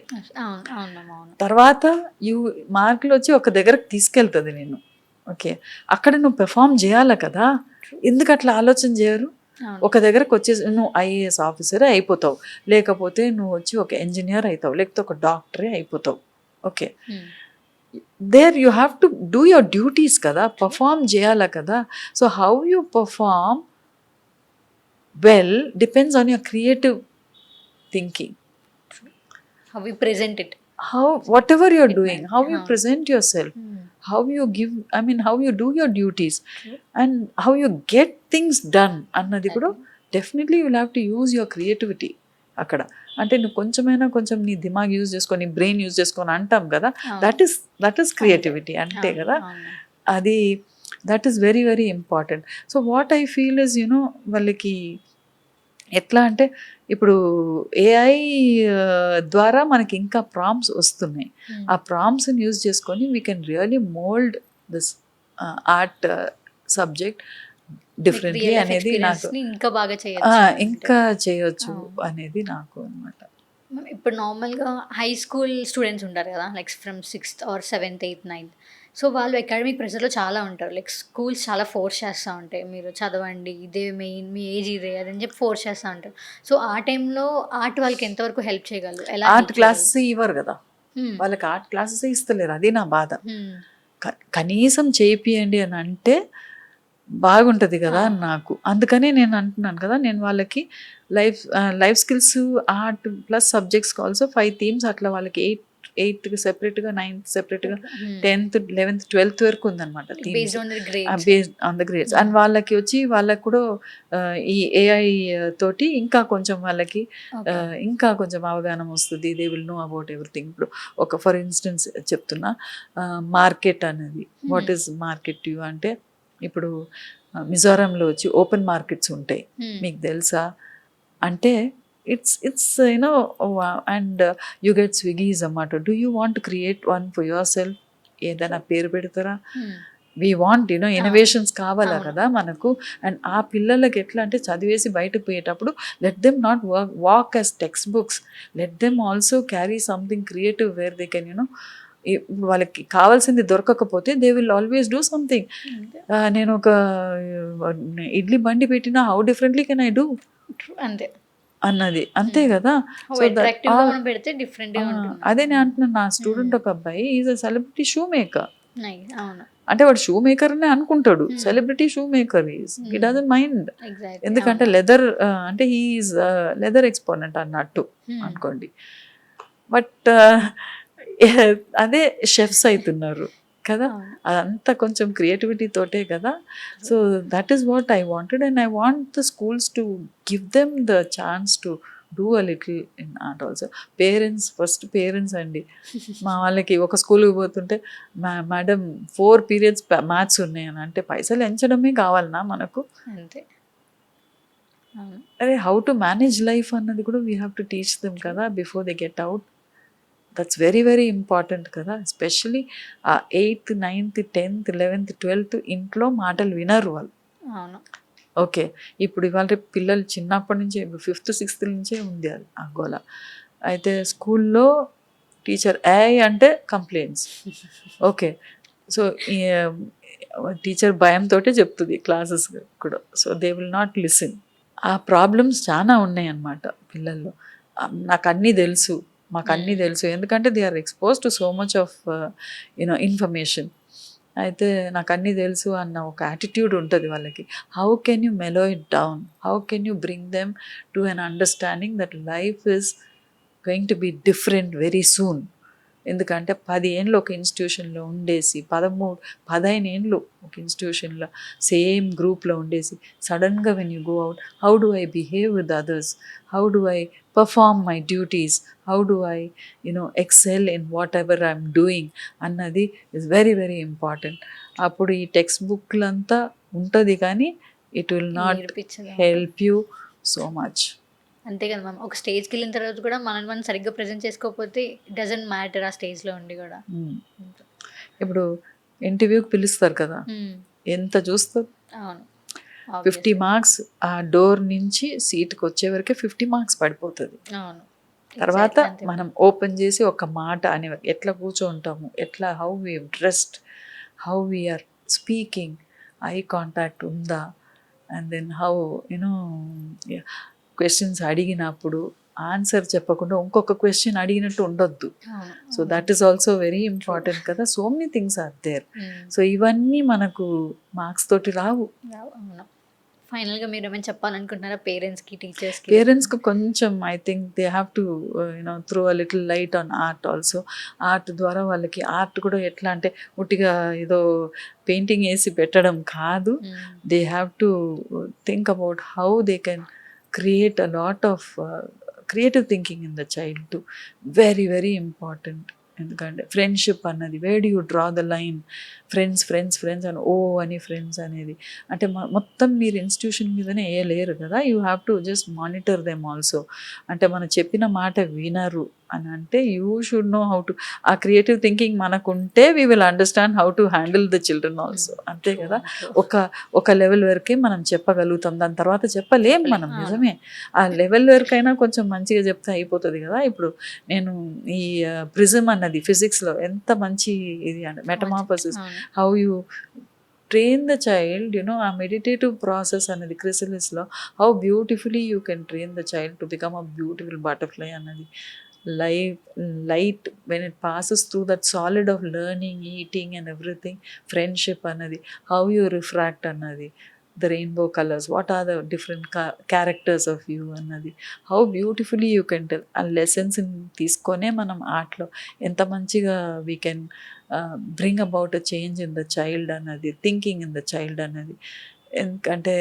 తర్వాత మార్కులు వచ్చి ఒక దగ్గరకు తీసుకెళ్తుంది నేను, ఓకే అక్కడ నువ్వు పెర్ఫామ్ చేయాలి కదా, ఎందుకు అట్లా ఆలోచన చేయరు? ఒక దగ్గరకు వచ్చేసి నువ్వు ఐఏఎస్ ఆఫీసరే అయిపోతావు, లేకపోతే నువ్వు వచ్చి ఒక ఇంజనీర్ అవుతావు, లేకపోతే ఒక డాక్టరే అయిపోతావు, okay there you have to do your duties kada, perform cheyala kada. So how you perform well depends on your creative thinking, how we present it, how whatever you're doing, how you present yourself, how you give, I mean how you do your duties, and how you get things done annadi kuda definitely you will have to use your creativity అక్కడ. అంటే నువ్వు కొంచెం నీ దిమాగ్ యూజ్ చేసుకొని, బ్రెయిన్ యూజ్ చేసుకొని అంటాం కదా, దట్ ఈస్ క్రియేటివిటీ అంతే కదా. అది that is very very important. So what I feel is వాళ్ళకి ఎట్లా అంటే ఇప్పుడు ఏఐ ద్వారా మనకి ఇంకా ప్రాంప్ట్స్ వస్తున్నాయి, ఆ ప్రాంప్ట్స్ని యూజ్ చేసుకొని we can really mould this art subject differently అనేది నాకు ఇంకా చేయొచ్చు అనేది నాకు అనమాట. ఇప్పుడు నార్మల్గా హై స్కూల్ స్టూడెంట్స్ ఉంటారు కదా, like from 6th or 7th 8th 9th, so వాళ్ళు అకాడమిక్ ప్రెషర్లో చాలా ఉంటారు, లైక్ స్కూల్స్ చాలా ఫోర్స్ చేస్తూ ఉంటాయి, మీరు చదవండి, ఇదే మెయిన్, మీ ఏజ్ ఇదే అదని చెప్పి ఫోర్స్ చేస్తూ ఉంటారు. సో ఆ టైంలో ఆర్ట్ వాళ్ళకి ఎంతవరకు హెల్ప్ చేయగలరు? ఎలా ఆర్ట్ క్లాసెస్ ఇవ్వరు కదా, వాళ్ళకి ఆర్ట్ క్లాసెస్ ఇస్తలేరు, అది నా బాధ. కనీసం చేపియండి అని అంటే బాగుంటుంది కదా నాకు. అందుకనే నేను అంటున్నాను కదా, నేను వాళ్ళకి లైఫ్ స్కిల్స్, ఆర్ట్ ప్లస్ సబ్జెక్ట్స్కి ఆల్సో 5 themes అట్లా వాళ్ళకి 8th సెపరేట్గా, 9th సెపరేట్గా, 10th 11th 12th వరకు ఉందన్నమాట, based on the grades. And వాళ్ళకి వచ్చి వాళ్ళకి కూడా ఈ ఏఐ తోటి ఇంకా కొంచెం వాళ్ళకి ఇంకా కొంచెం అవగాహన వస్తుంది, they will know about everything. ఇప్పుడు ఒక ఫర్ ఇన్స్టెన్స్ చెప్తున్నా, మార్కెట్ అనేది, వాట్ ఈస్ మార్కెట్ యూ అంటే, ఇప్పుడు మిజోరాంలో వచ్చి ఓపెన్ మార్కెట్స్ ఉంటాయి, మీకు తెలుసా అంటే it's and you get Swiggys అన్నమాట. Do you want create one for yourself? ఏదైనా పేరు పెడతారా? వీ వాంట్ ఇన్నోవేషన్స్ కావాలా కదా మనకు. అండ్ ఆ పిల్లలకి ఎట్లా అంటే చదివేసి బయటకు పోయేటప్పుడు let them not walk as text books, let them also carry something creative where they can వాళ్ళకి కావాల్సింది దొరకకపోతే they will always do something. నేను ఒక ఇడ్లీ బండి పెట్టినా how differently can I do అంతే అన్నది, అంతే కదా. సో అదే నేను అంటున్నాను, నా స్టూడెంట్ ఒక అబ్బాయి is a celebrity shoe maker. అంటే వాడు షూ మేకర్ అనే అనుకుంటాడు, celebrity shoe maker is, he doesn't mind, ఎందుకంటే లెదర్ అంటే హీ ఈజ్ లెదర్ ఎక్స్పోనెంట్ అన్నట్టు అనుకోండి. బట్ అదే షెఫ్స్ అవుతున్నారు కదా, అదంతా కొంచెం క్రియేటివిటీ తోటే కదా. So that is what I wanted, and I want the schools to give them the chance to do a little in art also. Parents first parents అండి. మా వాళ్ళకి ఒక స్కూల్కి పోతుంటే మేడం 4 పీరియడ్స్ మ్యాథ్స్ ఉన్నాయని అంటే పైసలు ఎంచడమే కావాలన్నా మనకు. అంతే. అవును. అరే హౌ టు మేనేజ్ లైఫ్ అన్నది కూడా we have to teach them కదా before they get out. That's very very important కదా. Especially 8th 9th 10th 11th 12th ఇంట్లో మాటలు వినరు వాళ్ళు. అవును. ఓకే, ఇప్పుడు ఇవాళ రేపు పిల్లలు చిన్నప్పటి నుంచే 5th 6th నుంచే ఉంది అది ఆ గోల. అయితే స్కూల్లో టీచర్ అంటే కంప్లైంట్స్. ఓకే, సో టీచర్ భయంతో చెప్తుంది క్లాసెస్ కూడా. So they will not listen. ఆ ప్రాబ్లమ్స్ చాలా ఉన్నాయి అన్నమాట పిల్లల్లో. నాకు అన్నీ తెలుసు, మాకు అన్నీ తెలుసు, ఎందుకంటే they are expose to so much of information. అయితే నాకు అన్నీ తెలుసు అన్న ఒక యాటిట్యూడ్ ఉంటుంది వాళ్ళకి. How can you mellow it down? How can you bring them to an understanding that life is going to be different very soon? ఎందుకంటే 10 ఏండ్లు ఒక ఇన్స్టిట్యూషన్లో ఉండేసి 15 ఏండ్లు ఒక ఇన్స్టిట్యూషన్లో సేమ్ గ్రూప్లో ఉండేసి సడన్గా when you go out, how do I behave with others, how do I perform my duties, how do I excel in whatever I'm doing అన్నది ఇస్ వెరీ వెరీ ఇంపార్టెంట్. అప్పుడు ఈ టెక్స్ట్ బుక్లంతా ఉంటుంది కానీ ఇట్ విల్ నాట్ నేర్పించదు. Help you so much. అంతే కదా మ్యామ్. ఒక స్టేజ్కి వెళ్ళిన తర్వాత కూడా మనం సరిగ్గా ప్రజెంట్ చేసుకోకపోతే ఇట్ డజంట్ మ్యాటర్ ఆ స్టేజ్లో ఉండి కూడా. ఇప్పుడు ఇంటర్వ్యూకి పిలుస్తారు కదా, మ్మ్. ఎంత చూస్తారు? అవును. 50 మార్క్స్ ఆ డోర్ నుంచి సీట్కి వచ్చే వరకే 50 మార్క్స్ పడిపోతుంది. అవును. తర్వాత Exactly అంతే. మనం ఓపెన్ చేసి ఒక మాట అనే ఎట్లా కూర్చోంటాము, ఎట్లా how we dressed, how we are speaking, eye contact ఉందా, అండ్ దెన్ హౌ క్వశ్చన్స్ అడిగినప్పుడు ఆన్సర్ చెప్పకుండా ఇంకొక క్వశ్చన్ అడిగినట్టు ఉండొద్దు. అవును. So that is also very important కదా. So many things are there. Hmm. So ఇవన్నీ మనకు మార్క్స్ తోటి రావు. అవును. ఫైనల్గా మీరు ఏమైనా చెప్పాలనుకుంటున్నారా పేరెంట్స్కి, టీచర్స్కి? పేరెంట్స్కి కొంచెం I think they have to throw a little light on art also. Art ద్వారా వాళ్ళకి ఆర్ట్ కూడా ఎట్లా అంటే ఉట్టిగా ఏదో పెయింటింగ్ వేసి పెట్టడం కాదు. They have to think about how they can create a lot of creative thinking in the child too. Very very important. ఎందుకంటే ఫ్రెండ్షిప్ అన్నది wear do you draw the line? Friends friends friends అని అని ఫ్రెండ్స్ అనేది అంటే మొత్తం మీరు ఇన్స్టిట్యూషన్ మీదనే వేయలేరు కదా. You have to just monitor them also. అంటే మనం చెప్పిన మాట వినరు అని అంటే you should know how to. ఆ క్రియేటివ్ థింకింగ్ మనకుంటే we will understand how to handle the children also. అంతే కదా. ఒక లెవెల్ వరకే మనం చెప్పగలుగుతాం, దాని తర్వాత చెప్పలేం మనం. నిజమే, ఆ లెవెల్ వరకైనా కొంచెం మంచిగా చెప్తే అయిపోతుంది కదా. ఇప్పుడు నేను ఈ ప్రిజం అన్నది ఫిజిక్స్లో ఎంత మంచి ఇది అంటే metamorphosis, how you train the child, ఆ మెడిటేటివ్ ప్రాసెస్ అన్నది క్రిసిలిస్లో how beautifully you can train the child to become a beautiful butterfly అన్నది. Light when it passes through that solid of learning, eating and everything, friendship అన్నది, how you refract అన్నది, the rainbow colors, what are the different characters of you అన్నది, how beautifully you can tell. ఆ లెసన్స్ తీసుకొనే మనం ఆర్ట్లో ఎంత మంచిగా we can bring about a change in the child అన్నది, థింకింగ్ ఇన్ ద చైల్డ్ అన్నది. ఎందుకంటే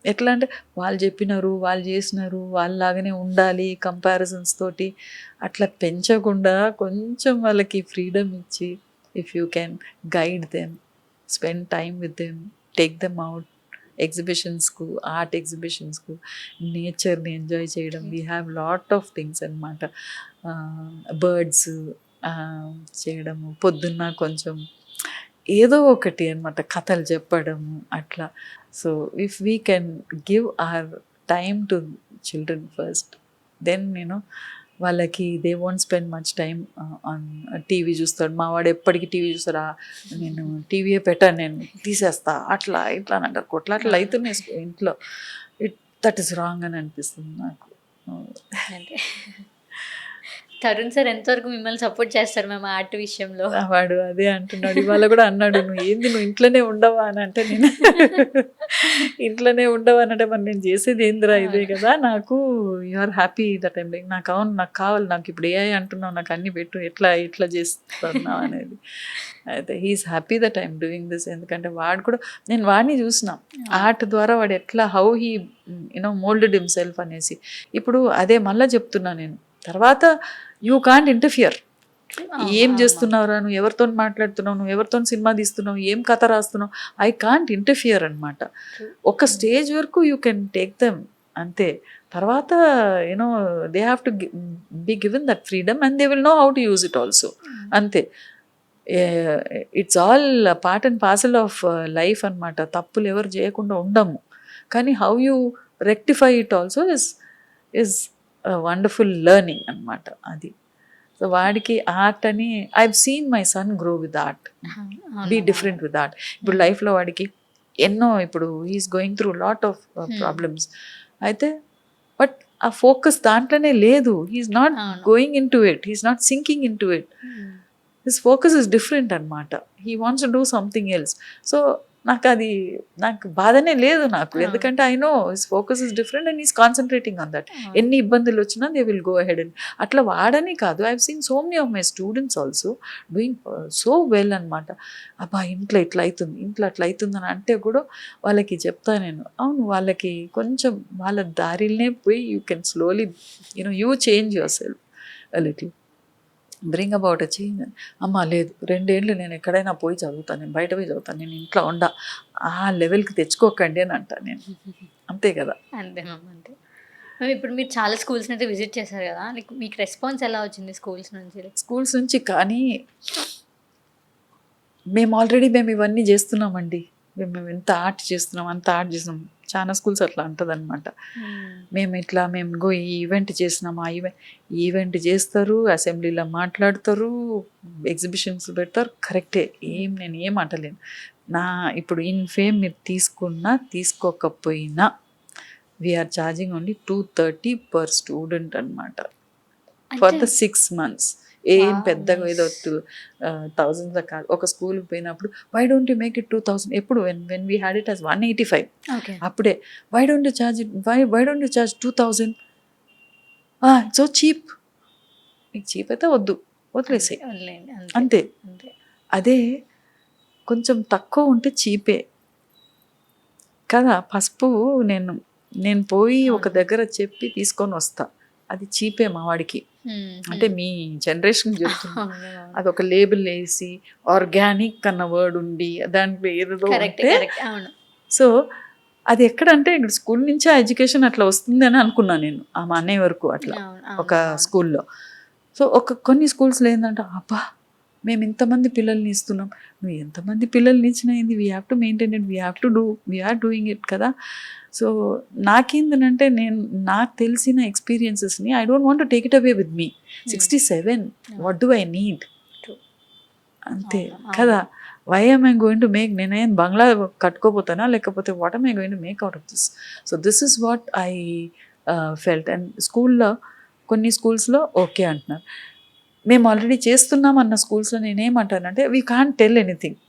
ఎట్లా అంటే వాళ్ళు చెప్పినారు, వాళ్ళు చేసినారు, వాళ్ళలాగానే ఉండాలి కంపారిజన్స్ తోటి అట్లా పెంచకుండా కొంచెం వాళ్ళకి ఫ్రీడమ్ ఇచ్చి, if you can guide them, spend time with them, take them out ఎగ్జిబిషన్స్కు, ఆర్ట్ ఎగ్జిబిషన్స్కు, నేచర్ని ఎంజాయ్ చేయడం. We have lot of things అనమాట. బర్డ్స్ చేయడము, పొద్దున్న కొంచెం ఏదో ఒకటి అనమాట, కథలు చెప్పడము అట్లా. So if we can give our time to children first, then వాళ్ళకి they won't spend much time on TV చూస్తాడు. మా వాడు ఎప్పటికీ టీవీ చూస్తాడా, నేను టీవీయే పెట్టాను, నేను తీసేస్తా, అట్లా ఇట్లా అని అంటారు. కొట్లాట్లు అవుతున్నాయి ఇంట్లో. దట్ ఈస్ రాంగ్ అని అనిపిస్తుంది నాకు. తరుణ్ సార్ ఎంతవరకు మిమ్మల్ని సపోర్ట్ చేస్తారు మ్యామ్ ఆర్ట్ విషయంలో? వాడు అదే అంటున్నాడు, ఇవాళ కూడా అన్నాడు, నువ్వు ఏంది నువ్వు ఇంట్లోనే ఉండవా అని అంటే, నేను ఇంట్లోనే ఉండవా అని అంటే, మరి నేను చేసేది ఏందిరా ఇదే కదా, నాకు you are happy that time like నాకు అవును నాకు కావాలి, నాకు ఇప్పుడు ఏ అంటున్నావు, నాకు అన్ని పెట్టు, ఎట్లా చేస్తున్నావు అనేది. అయితే he is happy that I'm doing this. ఎందుకంటే వాడు కూడా, నేను వాడిని చూసిన ఆర్ట్ ద్వారా వాడు ఎట్లా హౌ హీ మోల్డెడ్ హిమ్సెల్ఫ్ అనేసి. ఇప్పుడు అదే మళ్ళీ చెప్తున్నా నేను, తర్వాత యూ కాంట్ ఇంటర్ఫియర్. ఏం చేస్తున్నావురా, నువ్వు ఎవరితో మాట్లాడుతున్నావు, నువ్వు ఎవరితో సినిమా తీస్తున్నావు, ఏం కథ రాస్తున్నావు, ఐ కాంట్ ఇంటర్ఫియర్ అనమాట. ఒక స్టేజ్ వరకు యూ కెన్ టేక్ దెమ్ అంతే. తర్వాత they have to be given that freedom and they will know how to use it also. అంతే. It's all part and parcel of life అనమాట. తప్పులు ఎవరు చేయకుండా ఉండము, కానీ how you rectify it also is wonderful learning అనమాట అది. సో వాడికి ఆర్ట్ అని, I've seen my son grow with art, be different with art. ఇప్పుడు లైఫ్లో వాడికి ఎన్నో, ఇప్పుడు he's going through lot of problems. అయితే బట్ ఆ ఫోకస్ దాంట్లోనే లేదు. He's not going in to it, he's not sinking in to it. His focus is different అనమాట. He wants to do something else. So నాకు బాధనే లేదు నాకు, ఎందుకంటే I know his focus is different and is concentrating on that. ఎన్ని ఇబ్బందులు వచ్చినా they will go ahead and అట్లా వాడని కాదు. I have seen so many of my students also doing so well అనమాట. అబ్బా ఇంట్లో ఇట్లా అవుతుంది అని అంటే కూడా వాళ్ళకి చెప్తా నేను, అవును వాళ్ళకి కొంచెం వాళ్ళ దారిలోనే పోయి you can slowly you change your self a little, bring about a change. అమ్మ లేదు 2 ఏళ్ళు నేను ఎక్కడైనా పోయి చదువుతాను, నేను బయట పోయి చదువుతాను, నేను ఇంట్లో ఉండ, ఆ లెవెల్కి తెచ్చుకోకండి అని అంటాను నేను. అంతే కదా. అంతే మ్యామ్, అంతే మ్యామ్. ఇప్పుడు మీరు చాలా స్కూల్స్ని అయితే విజిట్ చేశారు కదా, మీకు రెస్పాన్స్ ఎలా వచ్చింది స్కూల్స్ నుంచి? స్కూల్స్ నుంచి కానీ మేము ఇవన్నీ చేస్తున్నామండి, మేము ఎంత ఆర్ట్ చేస్తున్నాం అంత ఆర్ట్ చేస్తున్నాం. చాలా స్కూల్స్ అట్లా అంటుంది అనమాట. మేము ఈ ఈవెంట్ చేసినాం, ఆ ఈవెంట్ చేస్తారు, అసెంబ్లీలో మాట్లాడతారు, ఎగ్జిబిషన్స్ పెడతారు, కరెక్టే, నేను ఏం అంటలేను. ఇప్పుడు ఇన్ ఫేమ్ మీరు తీసుకున్నా తీసుకోకపోయినా we are charging only 230 per student అనమాట ఫర్ ద 6 months. ఏం పెద్దగా ఏదో 1000 కాదు. ఒక స్కూల్కి పోయినప్పుడు why don't you make it 2000, ఎప్పుడు when we had it as 185, అప్పుడే why don't you charge it, why don't you charge 2000, so cheap. మీకు చీప్ అయితే వదిలేసే, అంతే. అదే కొంచెం తక్కువ ఉంటే చీపే కదా. పసుపు నేను పోయి ఒక దగ్గర చెప్పి తీసుకొని వస్తా, అది చీపే మా వాడికి. అంటే మీ జనరేషన్ చెప్తున్నా, అది ఒక లేబుల్ వేసి ఆర్గానిక్ అన్న వర్డ్ ఉండి దాంట్లో ఏదో ఉంటే, సో అది ఎక్కడంటే ఇక్కడ స్కూల్ నుంచే ఎడ్యుకేషన్ అట్లా వస్తుంది అని అనుకున్నాను నేను, మా అన్నయ్య వరకు అట్లా ఒక స్కూల్లో. సో కొన్ని స్కూల్స్లో ఏంటంటే, అబ్బా మేము ఇంతమంది పిల్లల్ని ఇస్తున్నాం, నువ్వు ఎంతమంది పిల్లల్ని ఇచ్చినా ఏంది, we have to maintain it, we are doing it కదా. సో నాకేందనంటే, నాకు తెలిసిన ఎక్స్పీరియన్సెస్ని I don't want to take it away with me. 67, what do I need, అంతే కదా. Why am I going to make, నేనేం బంగ్లా కట్టుకోపోతానా, లేకపోతే what am I going to make out of this? So this is what I felt. And స్కూల్లో కొన్ని స్కూల్స్లో ఓకే అంటున్నారు, మేము ఆల్రెడీ చేస్తున్నాం అన్న స్కూల్స్లో నేనేమంటానంటే, we can't tell anything.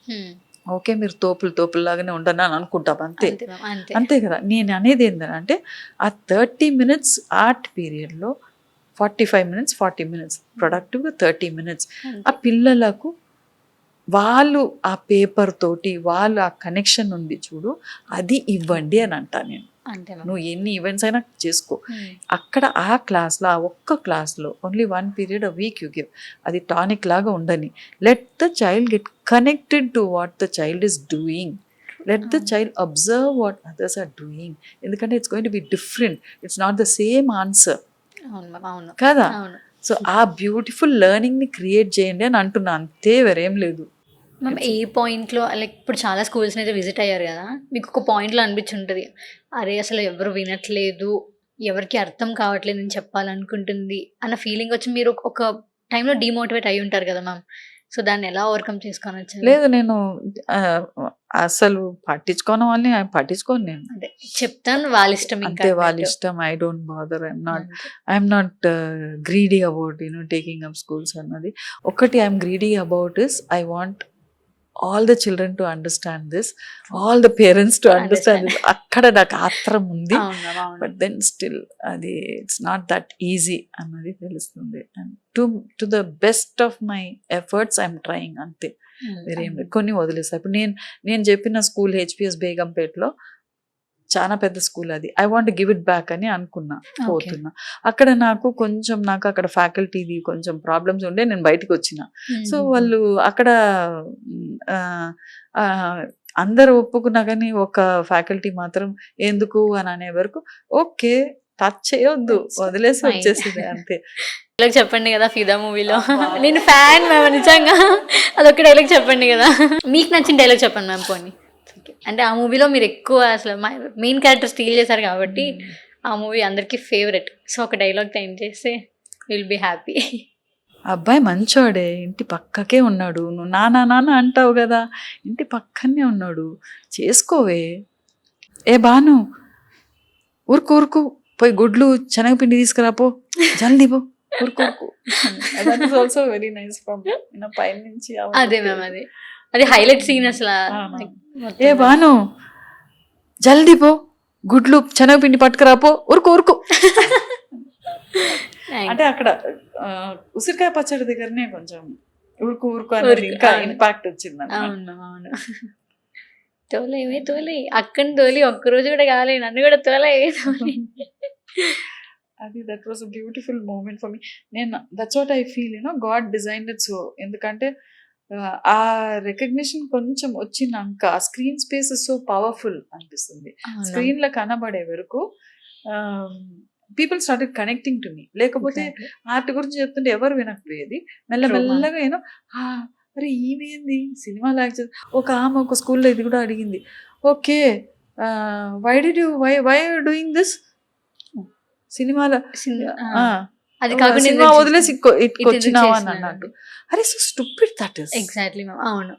Okay మీరు తోపుల్లాగానే ఉండను అని అనుకుంటాం, అంతే కదా. నేను అనేది ఏంటంటే, ఆ 30 minutes ఆర్ట్ పీరియడ్లో 45 minutes 40 minutes ప్రొడక్టివ్గా 30 minutes ఆ పిల్లలకు వాళ్ళు ఆ పేపర్ తోటి వాళ్ళు ఆ కనెక్షన్ ఉంది చూడు, అది ఇవ్వండి అని అంటా నేను. నువ్వు ఎన్ని ఈవెంట్స్ అయినా చేసుకో, అక్కడ ఆ క్లాస్లో, ఆ ఒక్క క్లాస్లో only 1 period a week you give, అది టానిక్ లాగా ఉండని. Let the child get connected to what the child is doing, let the child observe what others are doing. ఎందుకంటే it's going to be different, it's not the same answer కదా. సో ఆ బ్యూటిఫుల్ లెర్నింగ్ని క్రియేట్ చేయండి అని అంటున్నా, అంతే, వేరేం లేదు. మ్యామ్ ఏ పాయింట్లో, లైక్ ఇప్పుడు చాలా స్కూల్స్ని అయితే విజిట్ అయ్యారు కదా, మీకు ఒక పాయింట్లో అనిపించుంటుంది, అరే అసలు ఎవరు వినట్లేదు, ఎవరికి అర్థం కావట్లేదు నేను చెప్పాలనుకుంటుంది అన్న ఫీలింగ్ వచ్చి మీరు ఒక టైంలో డిమోటివేట్ అయి ఉంటారు కదా మ్యామ్. సో దాన్ని ఎలా ఓవర్కమ్ చేసుకొని వచ్చారు? లేదు నేను అసలు పట్టించుకోని వాళ్ళని పట్టించుకోను నేను. అంటే చెప్తాను వాళ్ళ ఇష్టం ఇంకా అంతే వాళ్ళ అన్నట్టు. ఇష్టం. I don't bother. అంతే. I'm not greedy about taking up schools అన్నది. ఒకటి I'm greedy about is I want all the children to understand this, all the parents to understand this. అక్కడ నాకు ఆత్రం ఉంది. అవును, అవును. బట్ దెన్ స్టిల్ అది ఇట్స్ నాట్ దట్ ఈజీ అన్నది తెలుస్తుంది. And to the best of my efforts I'm trying, అంతే. వేరేం లేదు. కొన్ని వదిలేసా. ఇప్పుడు నేను చెప్పిన స్కూల్ హెచ్పిఎస్ బేగంపేటలో చాలా పెద్ద స్కూల్ అది. I want give it back అని అనుకున్నా, పోతున్నా. అక్కడ నాకు అక్కడ ఫ్యాకల్టీది కొంచెం ప్రాబ్లమ్స్ ఉండే నేను బయటకు వచ్చిన. సో వాళ్ళు అక్కడ అందరు ఒప్పుకున్నా కానీ ఒక ఫ్యాకల్టీ మాత్రం ఎందుకు అని అనే వరకు ఓకే టచ్ చేయొద్దు, వదిలేసి వచ్చేసింది అంతే. డైలాగ్ చెప్పండి కదా ఫిదా మూవీలో, నేను ఫ్యాన్ మ్యామ్ నిజంగా. అదొక డైలాగ్ చెప్పండి కదా, మీకు నచ్చిన డైలాగ్ చెప్పండి మ్యామ్. పోనీ అంటే ఆ మూవీలో మీరు ఎక్కువ అసలు మెయిన్ క్యారెక్టర్ స్టీల్ చేశారు కాబట్టి ఆ మూవీ అందరికీ ఫేవరెట్. సో ఒక డైలాగ్ టైం చేస్తే విల్ బి హ్యాపీ. అబ్బాయి మంచోడే, ఇంటి పక్కకే ఉన్నాడు, నువ్వు నానా నాన్న అంటావు కదా, ఇంటి పక్కనే ఉన్నాడు, చేసుకోవే. ఏ బాను ఊరుకు ఊరుకు పోయి గుడ్లు శనగపిండి తీసుకురాపో, జల్దీ పో, ఊరుకు ఊరుకు. ఆల్సో వెరీ నైస్ ఫ్రమ్ పైన నుంచి. అదే మ్యామ్, అది హైలైట్ సీన్ అసలు. ఏ బాను జల్దీ పో, గుడ్లు శనగపిండి పట్టుకురాపో, ఊరుకు ఊరుకు. అంటే అక్కడ ఉసిరికాయ పచ్చడి దగ్గరనే కొంచెం ఊరుకు ఊరుకు అనేది ఇంకా ఇంపాక్ట్ వచ్చింది. అవును అవును. తోలే అక్కని తోలి ఒక్కరోజు కూడా కాలే, నన్ను కూడా తోలే. అది that was a beautiful moment for me. That's what I feel, God designed it so. ఎందుకంటే ఆ రికగ్నిషన్ కొంచెం వచ్చినాక ఆ స్క్రీన్ స్పేస్ సో పవర్ఫుల్ అనిపిస్తుంది. స్క్రీన్ లో కనబడే వరకు people started connecting to me. లేకపోతే ఆర్ట్ గురించి చెప్తుంటే ఎవరు వినకపోయేది. మెల్లమెల్లగా అరే ఈమెంది సినిమా లాగా. ఒక స్కూల్లో ఇది కూడా అడిగింది, okay why did you why doing this సినిమాలో, అది కాకుండా సినిమా వదిలేసి వచ్చినావా అని అన్నట్టు. అరే so stupid that is. Exactly ma'am, అవును.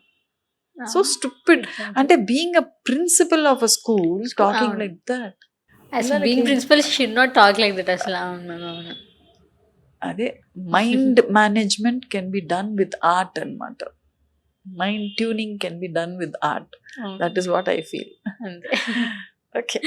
So stupid. అంటే being a principal of a school talking like that. Being principal should not talk like that అసలు. అవును మ్యామ్, అవును. అదే mind management can be done with art అన్నమాట. Mind tuning can be done with art. That is what I feel. అంతే. ఓకే.